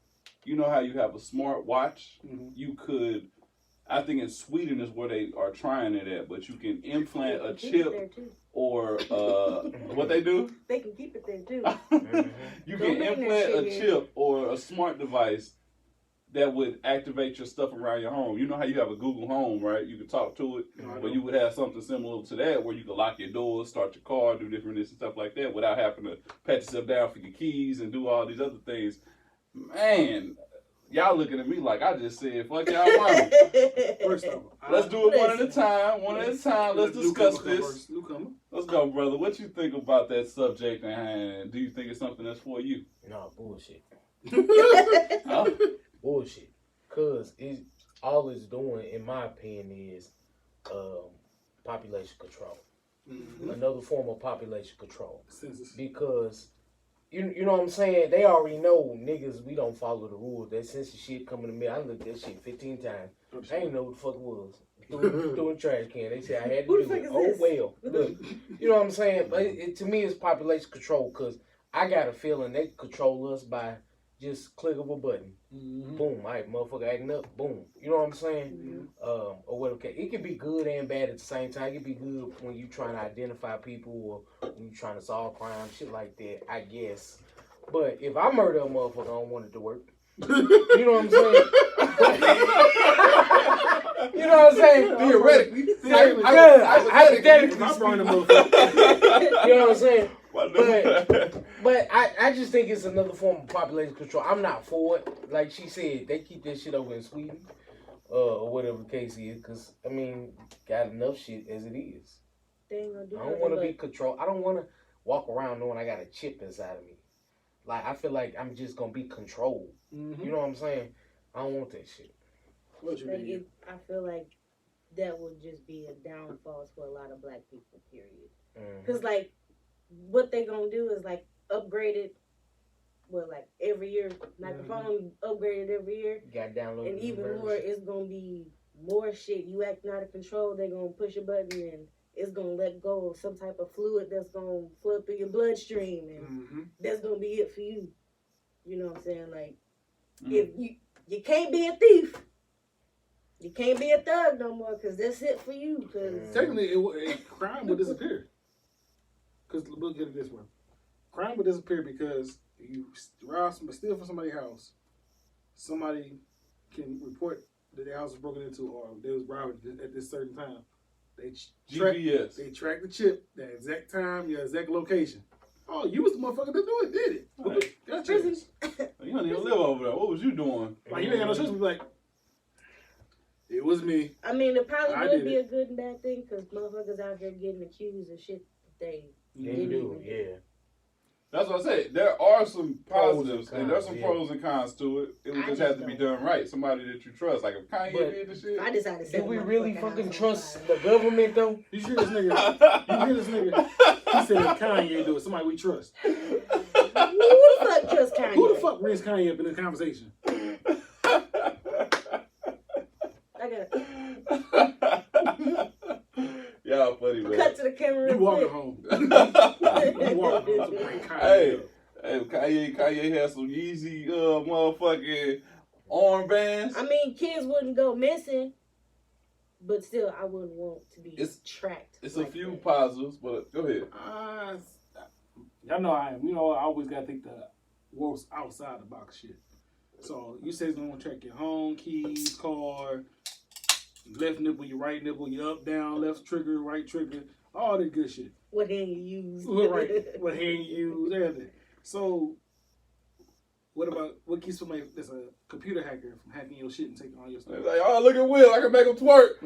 you know how you have a smart watch? Mhm. You could, I think in Sweden is where they are trying it at, but you can implant a Keep it chip there, too. or what they do? They can keep it there too. You Don't can bring that implant a shit in. chip or a smart device that would activate your stuff around your home. You know how you have a Google Home, right? You can talk to it. No, I But you would have something similar to that where you could lock your doors, start your car, do different this and stuff like that without having to pat yourself down for your keys and do all these other things. Man, y'all looking at me like I just said, fuck y'all mama. First off, Let's do it one at a time. One at a time. Let's discuss this. Newcomer. Let's go, brother. What you think about that subject and do you think it's something that's for you? No, bullshit. Huh? Bullshit. Cause all it's doing, in my opinion, is population control. Mm-hmm. Another form of population control. Census. Because you know what I'm saying? They already know niggas, we don't follow the rules. That census shit coming to me. I looked at that shit 15 times. I ain't know what the fuck it was. Threw in the trash can. They said I had to Who the do fuck it. is Oh this? well. Look, you know what I'm saying? But to me, it's population control because I got a feeling they control us by just click of a button. Mm-hmm. Boom, all right, motherfucker acting up. Boom. You know what I'm saying? Or what? Okay, it can be good and bad at the same time. It can be good when you trying to identify people or when you trying to solve crime, shit like that. I guess. But if I murder a motherfucker, I don't want it to work. You know what I'm saying? You know what I'm saying? Theoretically. Hypothetically I'm speaking. burning the motherfucker. You know what I'm saying? But But I just think it's another form of population control. I'm not for it. Like she said, they keep that shit over in Sweden, or whatever the case is. Cause I mean, got enough shit as it is. They ain't gonna do I don't nothing want to but- be controlled. I don't want to walk around knowing I got a chip inside of me. Like I feel like I'm just gonna be controlled. Mm-hmm. You know what I'm saying? I don't want that shit. What you Like mean? I feel like that would just be a downfall for a lot of black people. Period. Mhm. Cause like, what they gonna do is like upgrade it like every year, like the phone upgraded every year. You got downloaded. And even more, it's gonna be more shit. You acting out of control, they're gonna push a button and it's gonna let go of some type of fluid that's gonna flood through your bloodstream, and that's gonna be it for you. You know what I'm saying? Like, if you can't be a thief, you can't be a thug no more, because that's it for you. Cause technically, crime would disappear. Because look at it this way: crime would disappear because you steal from somebody's house. Somebody can report that their house was broken into or they was robbed at this certain time. They GPS. They track the chip, the exact time, your exact location. Oh, you was the motherfucker that did it. Right. That's prison. You don't even live over there. What was you doing? Like, you ain't got no choice to be like, it was me. I mean, it probably I would did be it. a good and bad thing, because motherfuckers out here getting accused of shit that they They do, yeah. That's what I said. There are some positives and there's some cons, pros and cons to it. It would just have to be done right. Somebody that you trust. Like if Kanye But did the shit. I decided to say, Do we really fucking trust the government though? You hear this nigga? He said if Kanye do it, somebody we trust. Who the fuck trust Kanye? Who the fuck brings Kanye up in this conversation? I got Y'all funny, man. cut to the camera. You walking home. You walking home to bring Kanye Hey, up. Kanye had some Yeezy motherfucking armbands. I mean, kids wouldn't go missing, but still, I wouldn't want to be tracked. It's like a few that. positives, but go ahead. Y'all know I am. You know, I always gotta think the world's outside the box shit. So you say it's gonna track your home keys, car, left nipple, your right nipple, your up, down, left trigger, right trigger, all that good shit. What hand you use? Right. What hand you use, everything. So what keeps somebody that's a computer hacker from hacking your shit and taking all your stuff? It's like, oh, look at Will, I can make him twerk.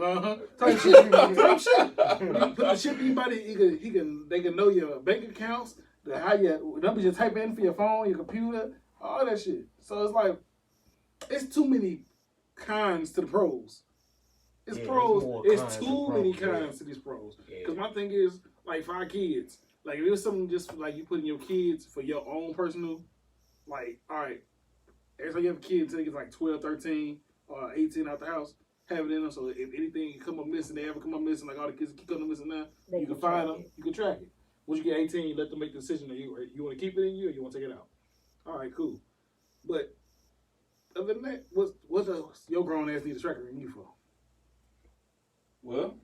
Type shit. Type shit. You put the shit in your body, they can know your bank accounts, how your numbers you type in for your phone, your computer, all that shit. So it's like, it's too many cons to the pros. It's pros. It's too many cons to these pros. Because my thing is, like, for our kids, like, if it was something just like you putting your kids for your own personal, like, all right, every time you have a kid until they get like 12, 13, or 18 out the house, have it in them so if anything come up missing, they ever come up missing, like all the kids keep coming missing now, you can find them, you can track it. Once you get 18, you let them make the decision that you want to keep it in you or you want to take it out. All right, cool. But other than that, what's your grown ass need a tracker in you for? Well,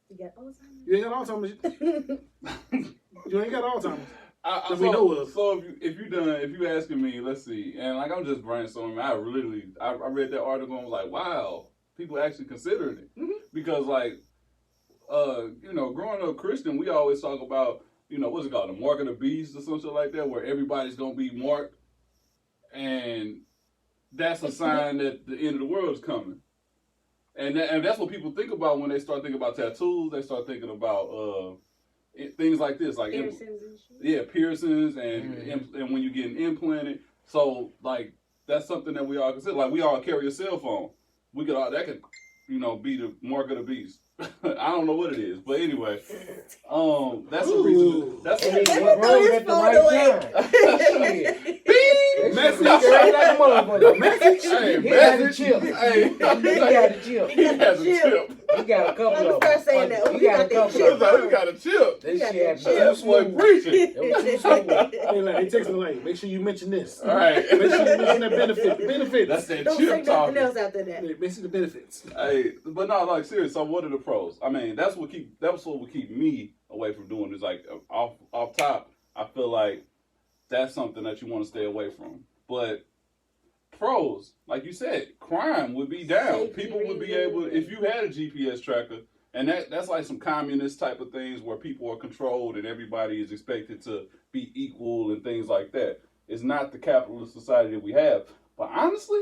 You got Alzheimer's? You ain't got Alzheimer's. You ain't got Alzheimer's. we know of. So if you asking me, let's see, and like I'm just brainstorming. I read that article and was like, wow, people actually considering it because like, growing up Christian, we always talk about what's it called, the mark of the beast or something like that, where everybody's gonna be marked, and that's a sign that the end of the world is coming. And that's what people think about when they start thinking about tattoos. They start thinking about things like this, like Piercings and shit. Yeah, piercings and when you're getting implanted. So like that's something that we all consider. Like we all carry a cell phone. That could be the mark of the beast. I don't know what it is, but anyway, that's the reason. That's the reason. We're growing at the right time. Bing! Message. Straight like a motherfucker. Message. He got the chip. Hey, He got the chip. he has a chip. He got a couple of Start saying them. that. He We got a got that couple chip. of them. We got a chip. This got shit that had chip. That's what preaching. It was too simple. They texting like, make sure you mention this. All right. Make sure you mention the benefit. The benefits. That's that Don't say chip nothing talking. else after that. Mention the benefits. Hey, but no, like serious. So what are the pros? I mean, that's what would keep me away from doing this. Like off top, I feel like that's something that you want to stay away from. But pros, like you said, crime would be down. Safety People would be able, if you had a GPS tracker, and that's like some communist type of things where people are controlled and everybody is expected to be equal and things like that. It's not the capitalist society that we have. But honestly,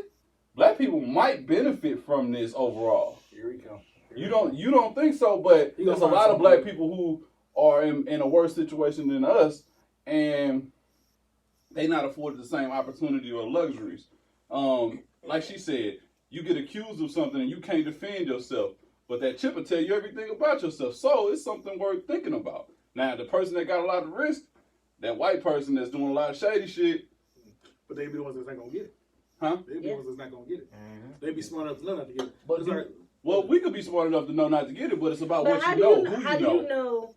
black people might benefit from this overall. Here we go. You don't think so, but You there's a gonna lot find of black something. people who are in a worse situation than us, and they not afforded the same opportunity or luxuries. Like she said, you get accused of something and you can't defend yourself, but that chip will tell you everything about yourself. So it's something worth thinking about. Now, the person that got a lot of risk, that white person that's doing a lot of shady shit, But they be the ones that's not gonna get it. Huh? They be the ones that's not gonna get it. They be smart enough to know not to get it. But It's like, Well, we could be smart enough to know not to get it, but it's about But what how you do know, you who how you do know. you know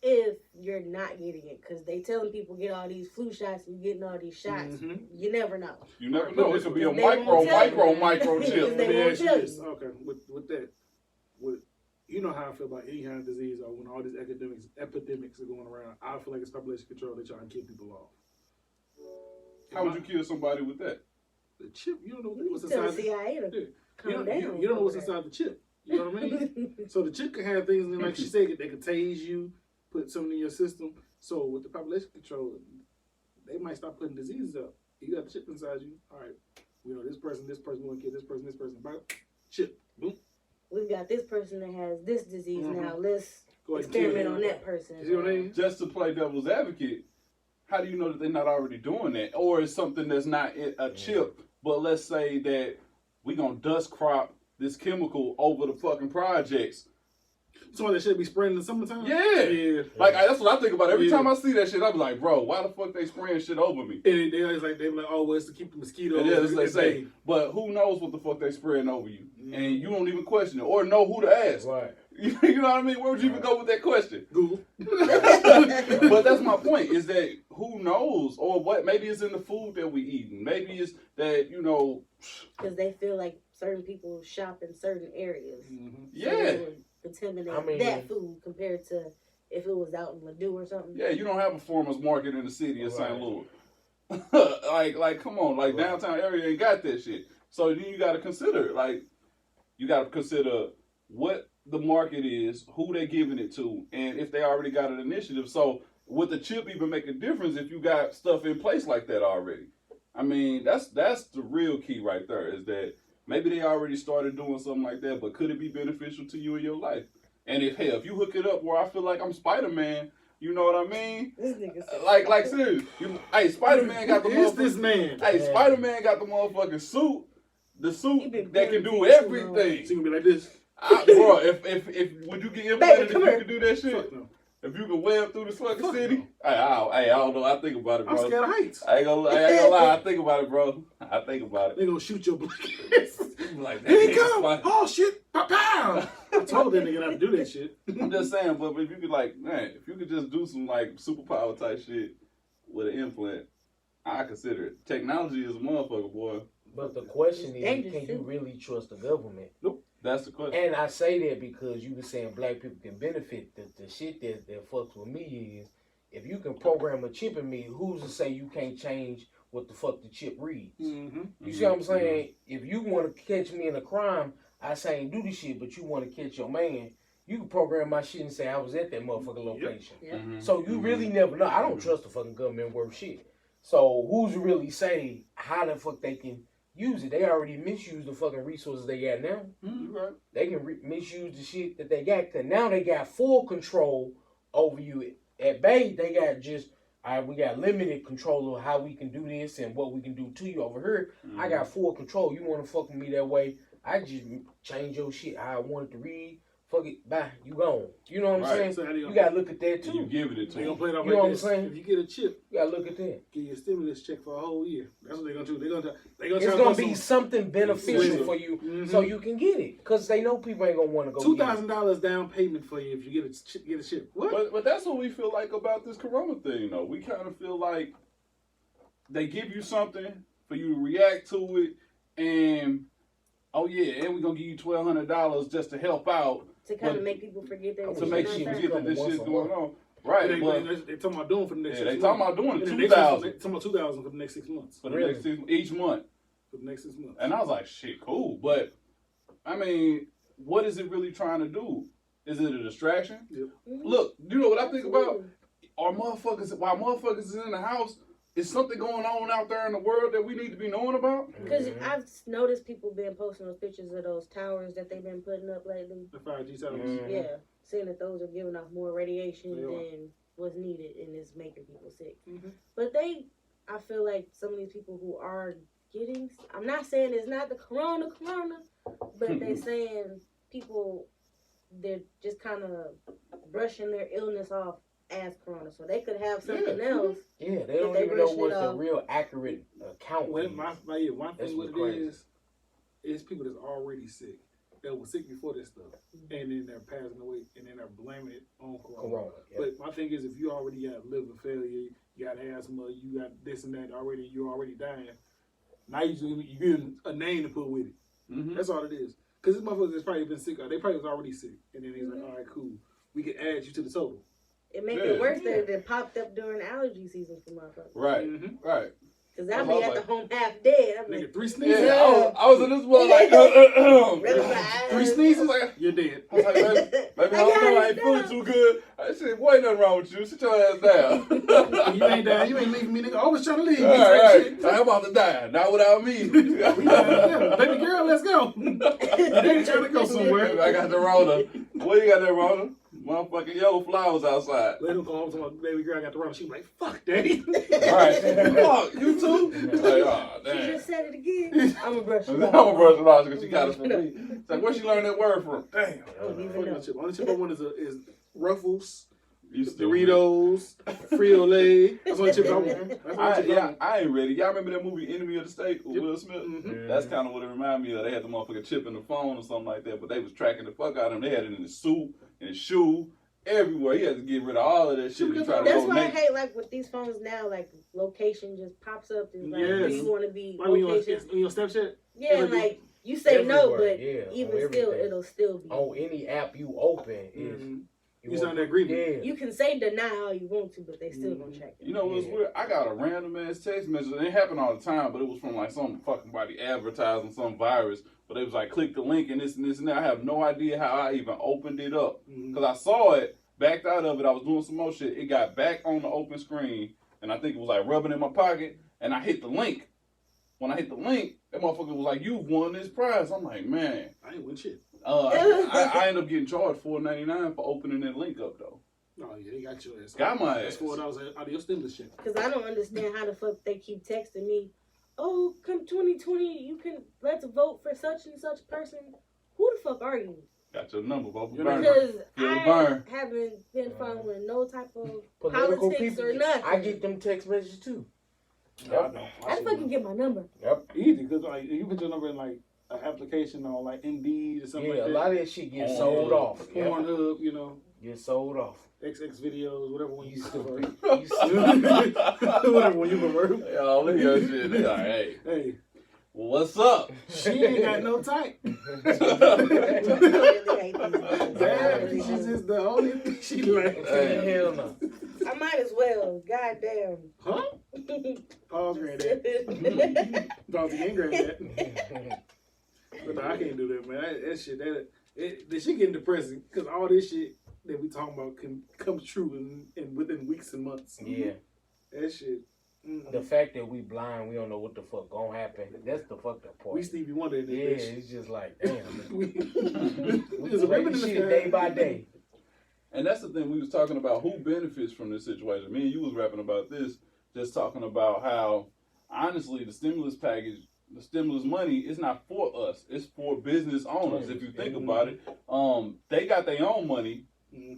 if you're not getting it? Because they telling people get all these flu shots and you getting all these shots. You never know. You never know. It could be a They won't micro tell you. chip. They let me won't ask you tell this. you. Okay, with that, you know how I feel about any kind of disease or when all these epidemics are going around. I feel like it's population control. They trying to kill people off. How would you kill somebody with that? The chip, you don't know what's Tell inside the CIA to calm down. You don't know what's inside the chip. You know what I mean? So the chip can have things in it, like she said, they could tase you, put something in your system. So with the population control, they might start putting diseases up. You got the chip inside you. All right, we know this person want to kill this person. Chip, boom. We've got this person that has this disease now. Let's Go ahead and kill experiment him. on that person. You see what I mean? Just to play devil's advocate, how do you know that they're not already doing that? Or it's something that's not a chip, but let's say that we gonna dust crop this chemical over the fucking projects. Someone that should be spraying in the summertime? Yeah. Like, that's what I think about. Every Yeah. time I see that shit, I be like, bro, why the fuck they spraying shit over me? And they always like, they be like, oh, well, it's to keep the mosquitoes. It is, they at say. bay. But who knows what the fuck they spraying over you? And you don't even question it or know who to ask. Right. You know what I mean? Where would you even go with that question? Google. But that's my point, is that who knows? Or what? Maybe it's in the food that we eating. Maybe it's that, Because they feel like certain people shop in certain areas. yeah. So they would contaminate I mean- that food compared to if it was out in Ladue or something. Yeah, you don't have a farmer's market in the city of St. Right. Louis. like, come on, like downtown area ain't got that shit. So then you gotta consider, what the market is, who they giving it to, and if they already got an initiative. So would the chip even make a difference if you got stuff in place like that already? I mean, that's the real key right there, is that maybe they already started doing something like that, but could it be beneficial to you in your life? And if you hook it up where I feel like I'm Spider-Man, you know what I mean? This nigga said- Like serious. Hey, Spider-Man got the Who is motherfucking this man? Hey, Yeah. Spider-Man got the motherfucking suit. The He suit been that can do quarantined too long. everything. She gonna be like this. Bro, if would you get implanted if come you here. could do that shit? Fuck no. If you could web through the fucking Fuck city? no. Hey, I don't know. I think about it, bro. I'm scared of heights. I ain't gonna lie. I think about it, bro. I think about it. They gonna shoot your black ass. Like, Here he that's come! fine. Oh shit! Pow! I told that nigga not to do that shit. I'm just saying, but if you could, if you could just do some superpower type shit with an implant, I consider it. Technology is a motherfucker, boy. But the question is, Dangerous can you too. really trust the government? That's the question. And I say that because you were saying black people can benefit. The shit that fucks with me is, if you can program a chip in me, who's to say you can't change what the fuck the chip reads? Mm-hmm. You see what I'm saying? If you want to catch me in a crime, I say ain't do this shit, but you want to catch your man, you can program my shit and say I was at that motherfucking location. Yep. So you really never know. I don't trust the fucking government worth shit. So who's to really say how the fuck they can use it? They already misuse the fucking resources they got now. You right. They can misuse the shit that they got. Cause now they got full control over you. At Bay, they got just, all right, we got limited control of how we can do this and what we can do to you. Over here, I got full control. You want to fuck with me that way, I just change your shit how I want it to read. Fuck it, bye, you gone. You know what I'm Right. saying? So how they You gonna, gotta look at that And you too. giving it to they gonna them. play it off You know what like I'm this. saying? If you get a chip, You gotta look at that. give you a stimulus check for a whole year. That's what they're gonna do. They're gonna It's try gonna to be something beneficial Sweet. for you, Mhm. so you can get it. Cause they know people ain't gonna want to go. $2,000 down payment for you if you get a chip. What? But that's what we feel like about this corona thing, though. We kind of feel like they give you something for you to react to it, and and we're gonna give you $1,200 just to help out, To kind But- of make people forget that to make shit you shit forget that this Once shit's a going month. on. Right, They but talking about doing for the next yeah, 6 they months. talking about doing And the next 2,000 They talking about 2,000 for the next 6 months. for the Really? next each month. For the next 6 months. And I was like, shit, cool. But I mean, what is it really trying to do? Is it a distraction? Look, you know what I think about? While motherfuckers is in the house, is something going on out there in the world that we need to be knowing about? Because I've noticed people been posting those pictures of those towers that they've been putting up lately. The 5G towers. Mhm. Yeah, saying that those are giving off more radiation They are. than was needed and it's making people sick. Mhm. But I feel like some of these people who are getting, I'm not saying it's not the corona, but they saying people, they're just kind of brushing their illness off as Corona, so they could have something else. Yeah, they don't they even know brushing what it the off. real accurate count Well, is. my That's thing with what's it is people that's already sick, that were sick before this stuff, and then they're passing away, and then they're blaming it on Corona. Yeah. But my thing is, if you already got liver failure, you got asthma, you got this and that already, you're already dying. Now you get a name to put with it. Mm-hmm. That's all it is. Because this motherfucker has probably been sick. They probably was already sick, and then he's like, all right, cool. We can add you to the total. It makes it worse that it popped up during allergy season for motherfuckers. Right, right. Because I'll be at the home half dead. I'm Nigga, like, 3 sneezes. Yeah, I was in this one like, 3 sneezes, like, you're dead. I was like, baby, I don't know, I ain't feeling too good. I said, boy, ain't nothing wrong with you. Sit your ass down. You ain't dying. You ain't leaving me, nigga. I was trying to leave. Right. I'm about to die. Not without me. Baby girl, let's go. They ain't trying to go somewhere. I got the Rona. Boy, you got that Rona? Motherfucking yellow flowers outside. Let him go home to my baby girl. I got the Rona. She was like, fuck, daddy. Right. Fuck, you too? Like, oh, she damn. just said it again. I'm going to brush it I'm off. going to brush it off because she got it from me. It's like, where she learned that word from? Damn. I don't even know. Only chip I want is Ruffles, You stupid. Doritos, Frito-Lay. That's what chip I want. That's what chip I want. I ain't ready. Y'all remember that movie Enemy of the State with Will Smith? Mm-hmm. That's kind of what it reminded me of. They had the motherfucker chip in the phone or something like that, but they was tracking the fuck out of him. They had it in his suit, in his shoe, everywhere. He had to get rid of all of that shit and try to That's go why naked. I hate, like, with these phones now, like, location just pops up. And, like, Yes. you want to be Like when you on location. your Snapchat? Yeah, and, like, you say no, Everywhere, but yeah, even on still, everything. it'll still be. On any app you open, is You sign that agreement. Yeah. You can say deny all you want to, but they still gonna check it. You know what's weird? I got a random ass text message. It happened all the time, but it was from like some fucking body advertising some virus. But it was like, click the link and this and this and that. I have no idea how I even opened it up. Because I saw it, backed out of it. I was doing some more shit. It got back on the open screen. And I think it was like rubbing in my pocket. And I hit the link. When I hit the link, that motherfucker was like, "You've won this prize." I'm like, man. I ain't win shit. I ended up getting charged $4.99 for opening that link up, though. Oh, yeah, they got your ass. Got my That's ass. $4 out of your stimulus check. Because I don't understand how the fuck they keep texting me. Oh, come 2020, you can let's vote for such and such person. Who the fuck are you? Got your number, vote for Burn. Because Feel the I burn. haven't been following no type of Political politics people, or nothing. I get them text messages too. No, I don't. How the fuck you get my number? Yep. Easy, because like, you put your number in like an application on like Indeed or something Yeah, like a that. lot of that shit gets sold off. Yep. Pornhub, you know, Get sold off. XX videos, whatever one you You prefer. stupid. You stupid. Whatever one you prefer. Yo, look at your shit. They like, hey, Hey, what's up? she ain't got no type. Yeah, she's just the only thing she like. Hey. Hell no. I might as well. Goddamn. Huh? Pause, granddad. Pause again, granddad. But no, I can't do that, man. That shit, that shit getting depressing because all this shit that we talking about can come true in within weeks and months. Yeah. That shit. The fact that we blind, we don't know what the fuck gonna happen. That's the fucked up part. We Stevie Wonder in this Yeah, bitch. it's just like, damn. We We just just ripping in the shit sky. day by day. And that's the thing we was talking about. Who benefits from this situation? Me and you was rapping about this, just talking about how, honestly, the stimulus package, the stimulus money is not for us. It's for business owners. If you think about it, they got their own money,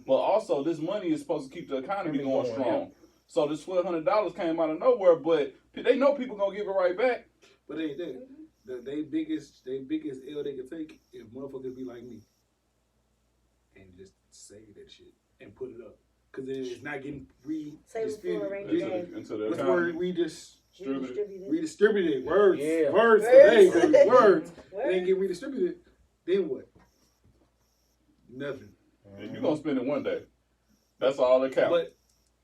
but also this money is supposed to keep the economy going strong. So this $1,200 came out of nowhere, but they know people gonna give it right back. But ain't that. They biggest L they could take if motherfuckers be like me and just say that shit and put it up because then it's not getting Save it for a rainy day. Into the What's the economy. word? Redistributed. Words. Yeah. Words. Words. Today. Words. It ain't get redistributed. Then what? Nothing. You're gonna spend it one day. That's all that counts. But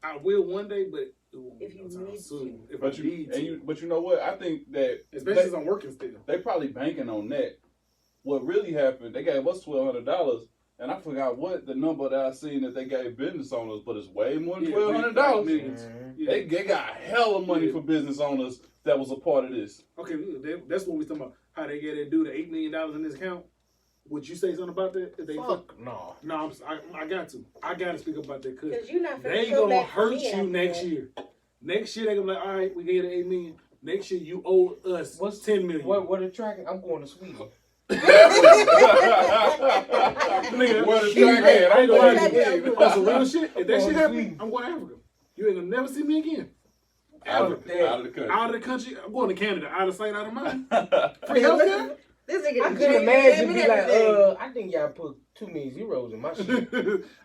I will one day, but it won't If be you no time need soon. If But I need to. but you know what? I think that Especially since I'm working still. they probably banking on that. What really happened? They gave us $1,200, and I forgot what the number that I seen that they gave business owners, but it's way more than $1,200. Millions. Yeah. They got hella money for business owners that was a part of this. Okay, that's what we talking about. How they get that dude $8 million in his account. Would you say something about that? If they Fuck no. No, I got to. I got to speak about that Because you're not they finna come gonna back for hurt me you after next that. year. Next year they gonna be like, all right, we gave you $8 million. Next year you owe us What's 10 million. What are tracking? I'm going to Sweden. Nigga, Where the track at? I ain't gonna lie Track to you. at. On some real shit, if that shit happen, I'm going to Africa. You ain't gonna never see me again. Out of the country. Out of the country, I'm going to Canada. Out of sight, out of mind. Free healthcare? This nigga I done couldn't changed imagine his be name and like, everything. I think y'all put too many zeros in my shit.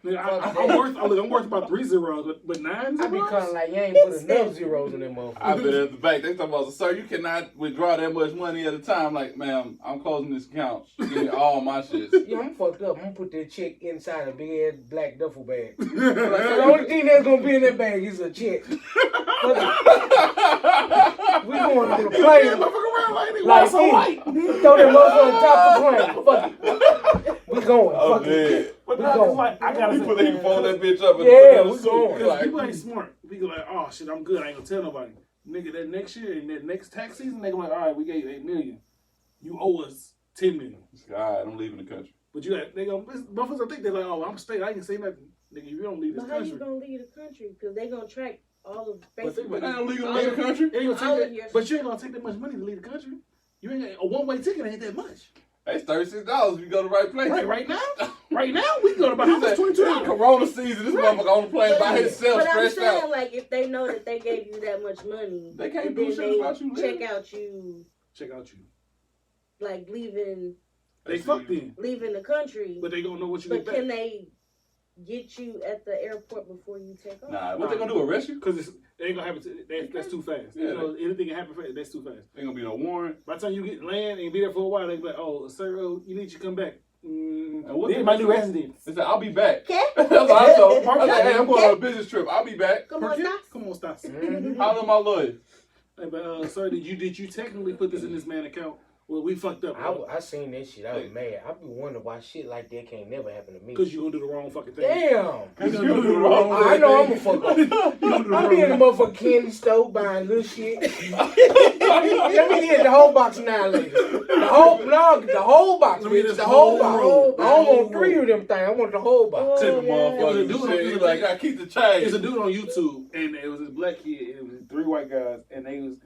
Nigga, I'm worth about 3 zeros, but 9 I be zeros? kind of like, you ain't put enough zeros in them motherfuckers. I've been at the bank. They talking about, sir, you cannot withdraw that much money at a time. Like, ma'am, I'm closing this account. Give me all my shit. Yeah, I'm fucked up. I'm gonna put that check inside a big ass black duffel bag. So the only thing that's gonna be in that bag is a check. We going on the plane. Like, so white. Throw that motherfucker on top of the plane. Fuck it. We going. Oh, Fuck man. it. But We now going. it's like, I gotta He say, fold that bitch up and Yeah, put it in we the soup. going. because Like, people ain't smart. People like, oh shit, I'm good. I ain't gonna tell nobody. Nigga, that next year and that next tax season, they gonna like, all right, we gave you $8 million. You owe us $10 million. God, I'm leaving the country. But you got, they gonna, motherfuckers gonna think they're like, oh, I'm state. I can say nothing. Nigga, you don't leave this But how you country. gonna leave the country? Because they gonna track all of But think basically. But I don't legal all leave of- the country. It ain't gonna all take of that, your- but you ain't gonna take that much money to leave the country. You ain't a one-way ticket ain't that much. It's $36 if you go to the right place. Right now, we can go to about how much? $22. Corona season, this motherfucker on the plane by himself, But I'm stretched saying, out. like, if they know that they gave you that much money, They can't and do then shit about you check leaving. out you, Check out you. like leaving They fucked in, the country. but they gonna know what you But get back. can they get you at the airport before you take off? Nah, what they gonna do, arrest you? Because they ain't gonna happen. That's too fast. Yeah. You know, anything can happen fast. That's too fast. Ain't gonna be no warrant. By the time you get land and be there for a while, they be like, "Oh, sir, you need to come back." And what This they is my say? new residence. They said, I'll be back. Okay. That's what I told. I was like, hey, I'm going on a business trip. I'll be back. Come on, stop. Come on, stop. Holler at my lawyer. Hey, but sir, did you technically put this in this man's account? Well, we fucked up. I seen that shit. I was mad. I be wondering why shit like that can't never happen to me. Because you gonna do the wrong fucking thing. Damn. Cause you gonna do the wrong thing. I know I'm a fuck up. I be in the motherfucking candy store buying little shit. Let me get the whole box now, ladies. The whole box, Let me bitch. just The whole whole box. roll. I don't want 3 of them things. I want the whole box. Tip the Oh, yeah. motherfucker Dude, shit. He's like, I keep the change. There's a dude on YouTube, and it was this black kid, and it was 3 white guys, and they was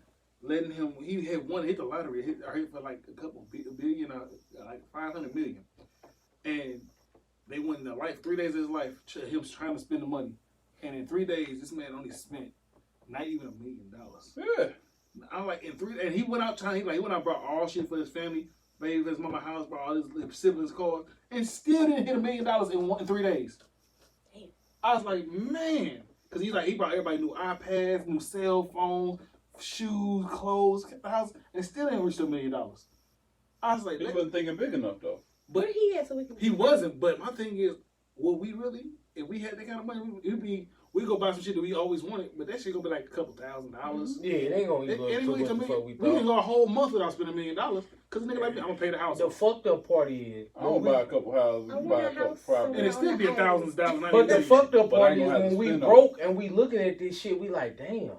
letting him. He had one hit the lottery, hit for like a couple billion, like 500 million, and they won the life 3 days of his life. Him trying to spend the money, and in 3 days, this man only spent not even $1 million. Yeah. I'm like in 3, and he went out trying. He went out, brought all shit for his family, paid for his mama house, brought all his siblings' cars, and still didn't hit $1 million in 3 days. Damn. I was like, man, because he brought everybody new iPads, new cell phones, shoes, clothes, house, and still didn't reach $1 million. I was like, He wasn't thinking big enough though. but Where he at so we can? he wasn't. But my thing is, would we really, if we had that kind of money, we go buy some shit that we always wanted, but that shit gonna be like a couple $1,000s. Yeah, it ain't gonna It even ain't go gonna to what come the fuck we in. We can thought. go a whole month without spending $1 million. Cause a nigga like me, I'm gonna pay the house. The fucked up part is, I don't buy a couple houses, I buy want a a couple house properties. And it still be $1,000. but the fucked up But I part ain't is gonna have when to we spend on broke and we looking at this shit, we like, damn,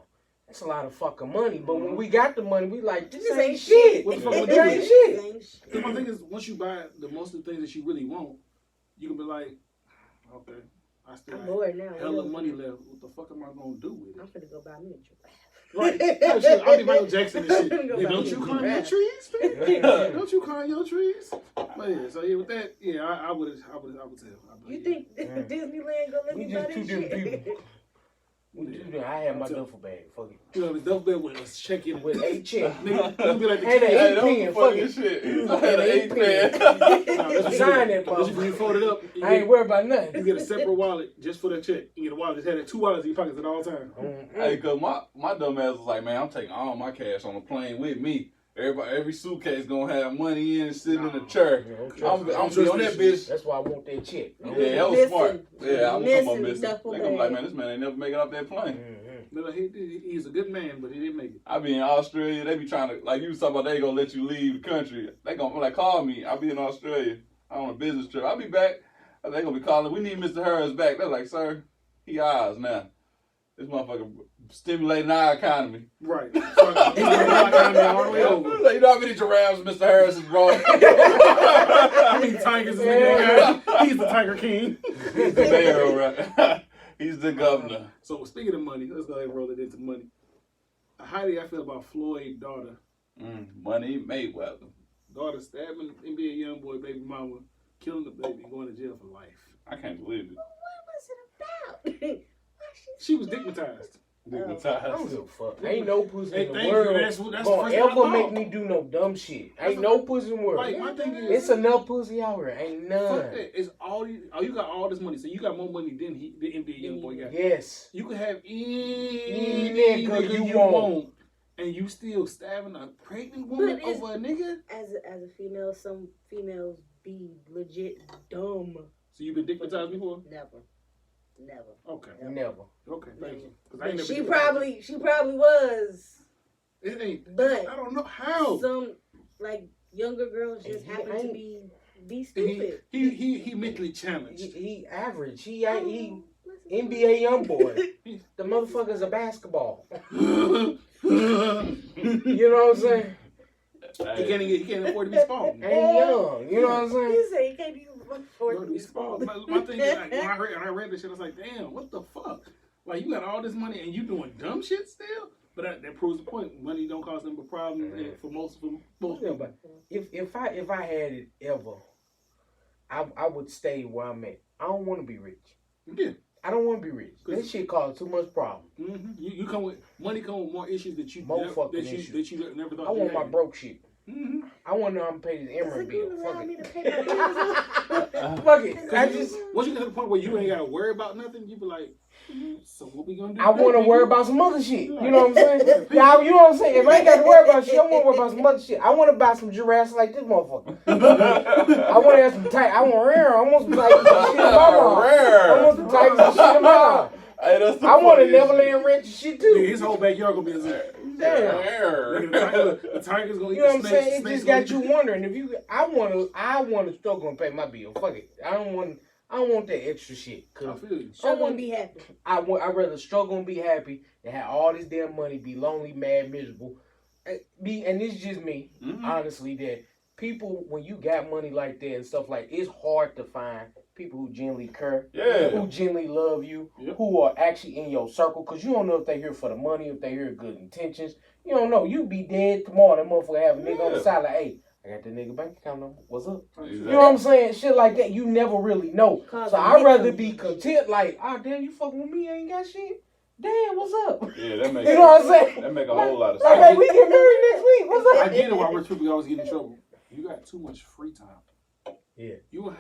that's a lot of fucking money. But when we got the money, we like, this ain't shit. What the fuck Yeah. we This doing? ain't shit. Cause my thing is, once you buy most of the things that you really want, you can be like, okay, I still I'm have bored now. hella money left. What the fuck am I gonna do with I'm it? finna go buy me a giraffe. Right. That shit, I'll be Michael Jackson and shit. Go Hey, buy don't me you a climb your giraffe. trees? Man? Don't you climb your trees? But yeah, so yeah, with that, yeah, I would tell. You think Disneyland gonna let We me just buy two this different shit? people. I have my duffel bag. Fuck it. You know, the duffel bag with us check in With 8 checks. Nigga, you be like the And kid. a Hey, that was pen, the fuck funniest it. shit. And An an 8 8 pen. Nah, that's what Sign you that get. That's when you fold it up. I ain't worried about You nothing. get a separate wallet just for that check. You get a wallet, just had 2 wallets in your pockets at all times. Hey, cause my dumb ass was like, man, I'm taking all my cash on the plane with me. Every suitcase gonna have money in it sitting in the chair. I'm be on that bitch. That's why I want that check. Yeah, that was Missing- smart. Yeah, I'm missing talking about missing. duffel They gonna be like, bag. man, this man ain't never make it off that plane. They're like, he's a good man, but he didn't make it. I be in Australia. They be trying to, like you was talking about, they gonna let you leave the country. They gonna like call me. I be in Australia. I'm on a business trip. I'll be back. They gonna be calling. We need Mr. Harris back. They're like, sir, he ours now. This motherfucker stimulating our economy. Right. So, he's all the way over. Like, you know how many giraffes Mr. Harris has brought? How many tigers is nigga got? He's the Tiger King. He's the mayor, right? He's the governor. So speaking of money, let's go ahead and roll it into money. How do y'all feel about Floyd's daughter? Money Mayweather. daughter stabbing NBA Youngboy baby mama, killing the baby, and going to jail for life. I can't believe it. What was it about? She was digmatized. I don't Digmatized. give a fuck. Ain't no pussy Hey, in the thank you. world That's the gonna first thing I ever thought. make me do no dumb shit. That's Ain't no pussy in the world. Like, my thing is, It's enough pussy out here. Ain't none. fuck that. It's all you got all this money. So you got more money than the NBA Youngboy got. Yes. You can have any nigga nigga you you want. want, and you still stabbing a pregnant woman But it's- over a nigga. As a female, some females be legit dumb. So you been digmatized before? Never. Okay. Never. Okay, thank you. 'Cause I But ain't never she digmatized. probably was. It ain't. But I don't know how. some like younger girls just He happen to ain't- be stupid. He mentally challenged. He average. He NBA Youngboy. The motherfucker's a basketball. You know what I'm saying? He can't afford to be spawned. Ain't young. You know what I'm saying? You say you can't even afford to be spawned. spawned. My thing is, like, when I read this shit, I was like, damn, what the fuck? Like, you got all this money and you doing dumb shit still? But that proves the point. Money don't cause them a problem for most Yeah, people. but if I had it ever, I would stay where I'm at. I don't want to be rich. Yeah. I don't want to be rich. That shit cause too much problem. Mm-hmm. You come with money, come with more issues that you More never, fucking that issues. you never thought. I you want my had. broke shit. Mm-hmm. I want to know I'm paying this Is Emerald it bill. gonna allow Fuck me it. to pay my bills? Fuck it. I just Once you get to the point where you ain't gotta worry about nothing, you be like, so what we gonna do? I want to worry about some other shit. You know what I'm saying? Yeah. Yeah, you know what I'm saying? If I ain't got to worry about shit, I want to worry about some other shit. I want to buy some giraffes like this motherfucker. I want to have some tight. I want some tigers and shit in my mouth. I want some tigers and shit in my mouth. Hey, that's the I want a funniest Neverland ranch and shit too. Nigga, his whole backyard gonna be a zoo. Damn. Nigga, the tiger's gonna eat You know what I'm the saying? snakes. It just got you wondering if you. I want to struggle and pay my bill. Fuck it. I don't want that extra shit. I feel you. I want to be happy. I'd rather struggle and be happy than have all this damn money, be lonely, mad, miserable. And it's just me, honestly, that people, when you got money like that and stuff like, it's hard to find people who genuinely care, who genuinely love you, who are actually in your circle, because you don't know if they here for the money, if they here with good intentions. You don't know. You be dead tomorrow. That motherfucker have a nigga on the side like, hey, I got that nigga bank account number. What's up? Exactly. You know what I'm saying? Shit like that, you never really know. So I'd rather be content, like, oh, damn, you fucking with me, I ain't got shit. Damn, what's up? Yeah, that makes You know what I'm saying? That make a whole lot of Like, sense. hey, we get married next week. What's up? I get it why rich people always get in trouble. You got too much free time. Yeah. You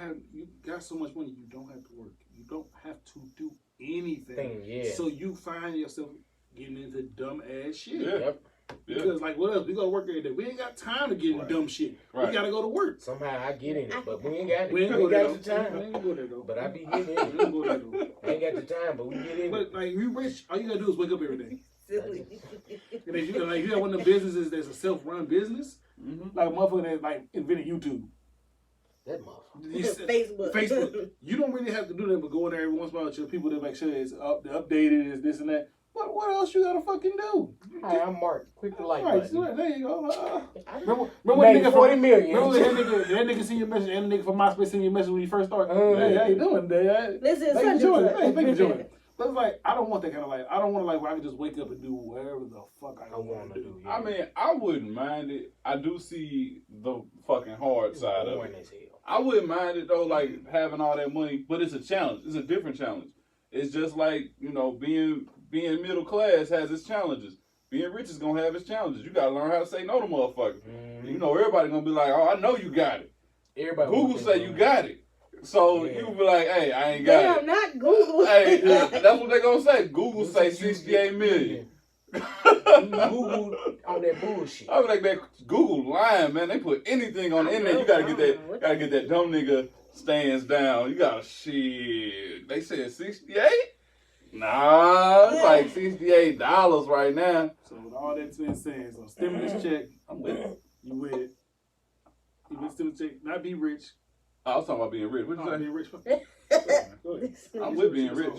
got so much money, you don't have to work. You don't have to do anything. Yeah. So you find yourself getting into dumb ass shit. Yeah. Yep. Because like what else? We go to work every day. We ain't got time to get in dumb shit. Right. We gotta go to work. Somehow I get in it, but we ain't got it. We ain't We go there got the though. time. We ain't go there though. But I be getting We in ain't it. go there though. I ain't got the time, but we get in it. But like you rich, all you gotta do is wake up every day. Silly. And if you got one of the businesses that's a self-run business, like a motherfucker that like invented YouTube. That motherfucker. Facebook. Facebook. You don't really have to do that, but go in there every once in a while to your people to make sure it's updated, is this and that. What else you gotta fucking do? Hi, I'm Mark. Click the like All right, button. so there you go. Remember Made that nigga 40 million. Remember that nigga send your message, and the nigga from MySpace send your message when you first started. Hey, how you doing today? Listen, Thank you for joining. Hey, thank you for such joining. But it's like, I don't want that kind of life. I don't want a life where I can just wake up and do whatever the fuck I want to do. I mean, I wouldn't mind it. I do see the fucking hard side of Boring it. as hell. I wouldn't mind it though, like having all that money, but it's a challenge. It's a different challenge. It's just like, you know, being middle class has its challenges. Being rich is gonna have its challenges. You gotta learn how to say no to motherfuckers. You know, everybody gonna be like, oh, I know you got it. Everybody Google say you got it. So you be like, hey, I ain't got Damn, it. not Google. Hey, that's what they gonna say. Google say 68 million. Google on that bullshit. I was like, that Google lying, man. They put anything on the internet. You gotta get that dumb nigga stands down. You gotta shit. They said 68? Nah, it's like $68 right now. So with all that being said, so stimulus check, I'm with it. you with it. You with stimulus check, not be rich. I was talking about being rich. What you Not say? being rich. Go ahead. I'm with being rich.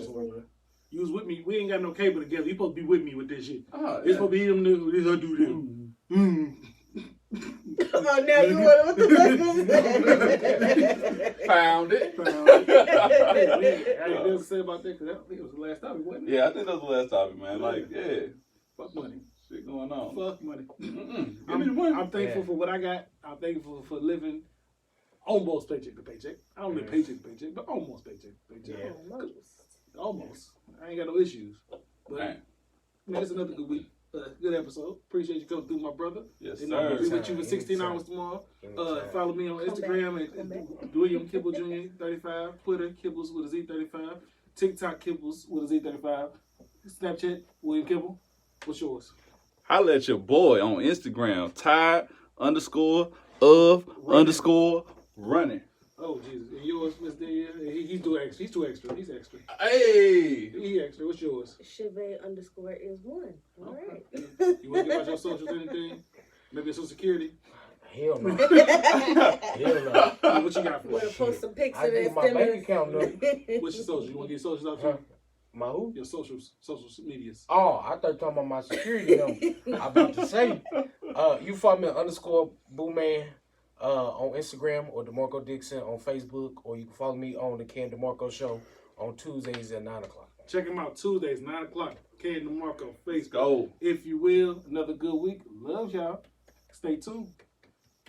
You was with me. We ain't got no cable together. You supposed to be with me with this shit. Oh, It's supposed to be them niggas. This I do them. Oh, now you want what the fuck Found it. I ain't nothing to say about that because I think it was the last topic, wasn't it? Yeah, I think that's the last topic, man. Like, yeah, Fuck money. shit going on. Fuck money. Give me the money. I'm thankful for what I got. I'm thankful for living almost paycheck to paycheck. I don't live paycheck to paycheck, but almost paycheck to paycheck. Yeah. Almost. I ain't got no issues. But man, it's another good week. Good episode. Appreciate you coming through, my brother. Yes, And I'll sir. be with you for 16 hours tomorrow. Follow me on Instagram at William Kibble Jr. 35. Twitter, Kibbles with a Z 35. TikTok, Kibbles with a Z 35. Snapchat, William Kibble. What's yours? Holla at your boy on Instagram, Tired_of_running. Oh, Jesus. And yours, Miss Delia? He's too extra. He's too extra. He's extra. Hey! He extra. What's yours? Chevy_is1. All right. You want to give out your socials, anything? Maybe your social security? Hell no. Hell no. What you got for Want us? to post some pics I of give that my bank account number. What's your social? You want to get socials out too? My who? Your social medias. Oh, I thought you were talking about my security number. I'm about to say. You follow me on _BooMan on Instagram or Demarco Dixon on Facebook, or you can follow me on the Ken Demarco Show on Tuesdays at 9 o'clock. Check him out Tuesdays, 9 o'clock. Ken Demarco, Facebook. Go. If you will, another good week. Love y'all. Stay tuned.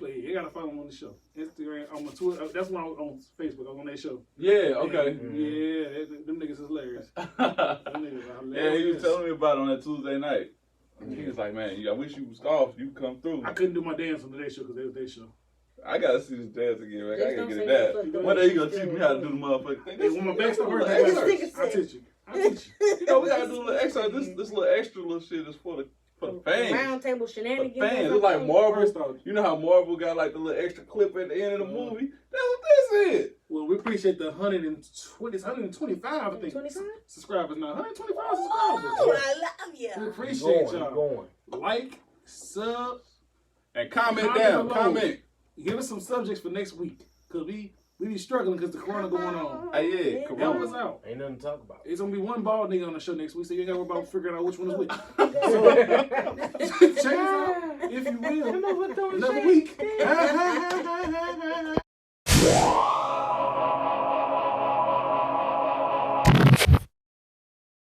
But yeah, you gotta follow him on the show. Instagram, on my Twitter. That's why I'm on Facebook. I'm on that show. Yeah, okay. Yeah, them niggas is hilarious. Them niggas are hilarious. Yeah, he was telling me about it on that Tuesday night. He was like, man, I wish you was off. You come through. I couldn't do my dance on today's show because it was their show. I gotta see this dance again, man. I Just gotta don't get say it that that. fuck One day you the gonna teach me how to do the motherfucking thing. Hey, when my back start hurting, Exercise. I'll teach you. I'll teach you. You know, we gotta do a little exercise. This little extra little shit is for the fans. Round table For shenanigans. fans. or It's like something. Marvel. First off, You know how Marvel got like the little extra clip at the end of the movie? That's what this is. well, we appreciate the 120, it's 125, I think. 125? Subscribers now. 125 Oh, subscribers. I love We you. appreciate Going, y'all. going. Like, sub, And comment Comment down. below. Comment. give us some subjects for next week. Because we be struggling because the corona going on. Hey, yeah, Help corona. us out. Ain't nothing to talk about. It's going to be one bald nigga on the show next week, so you ain't got to worry about figuring out which one is which. So, check us out, if you will. Another week.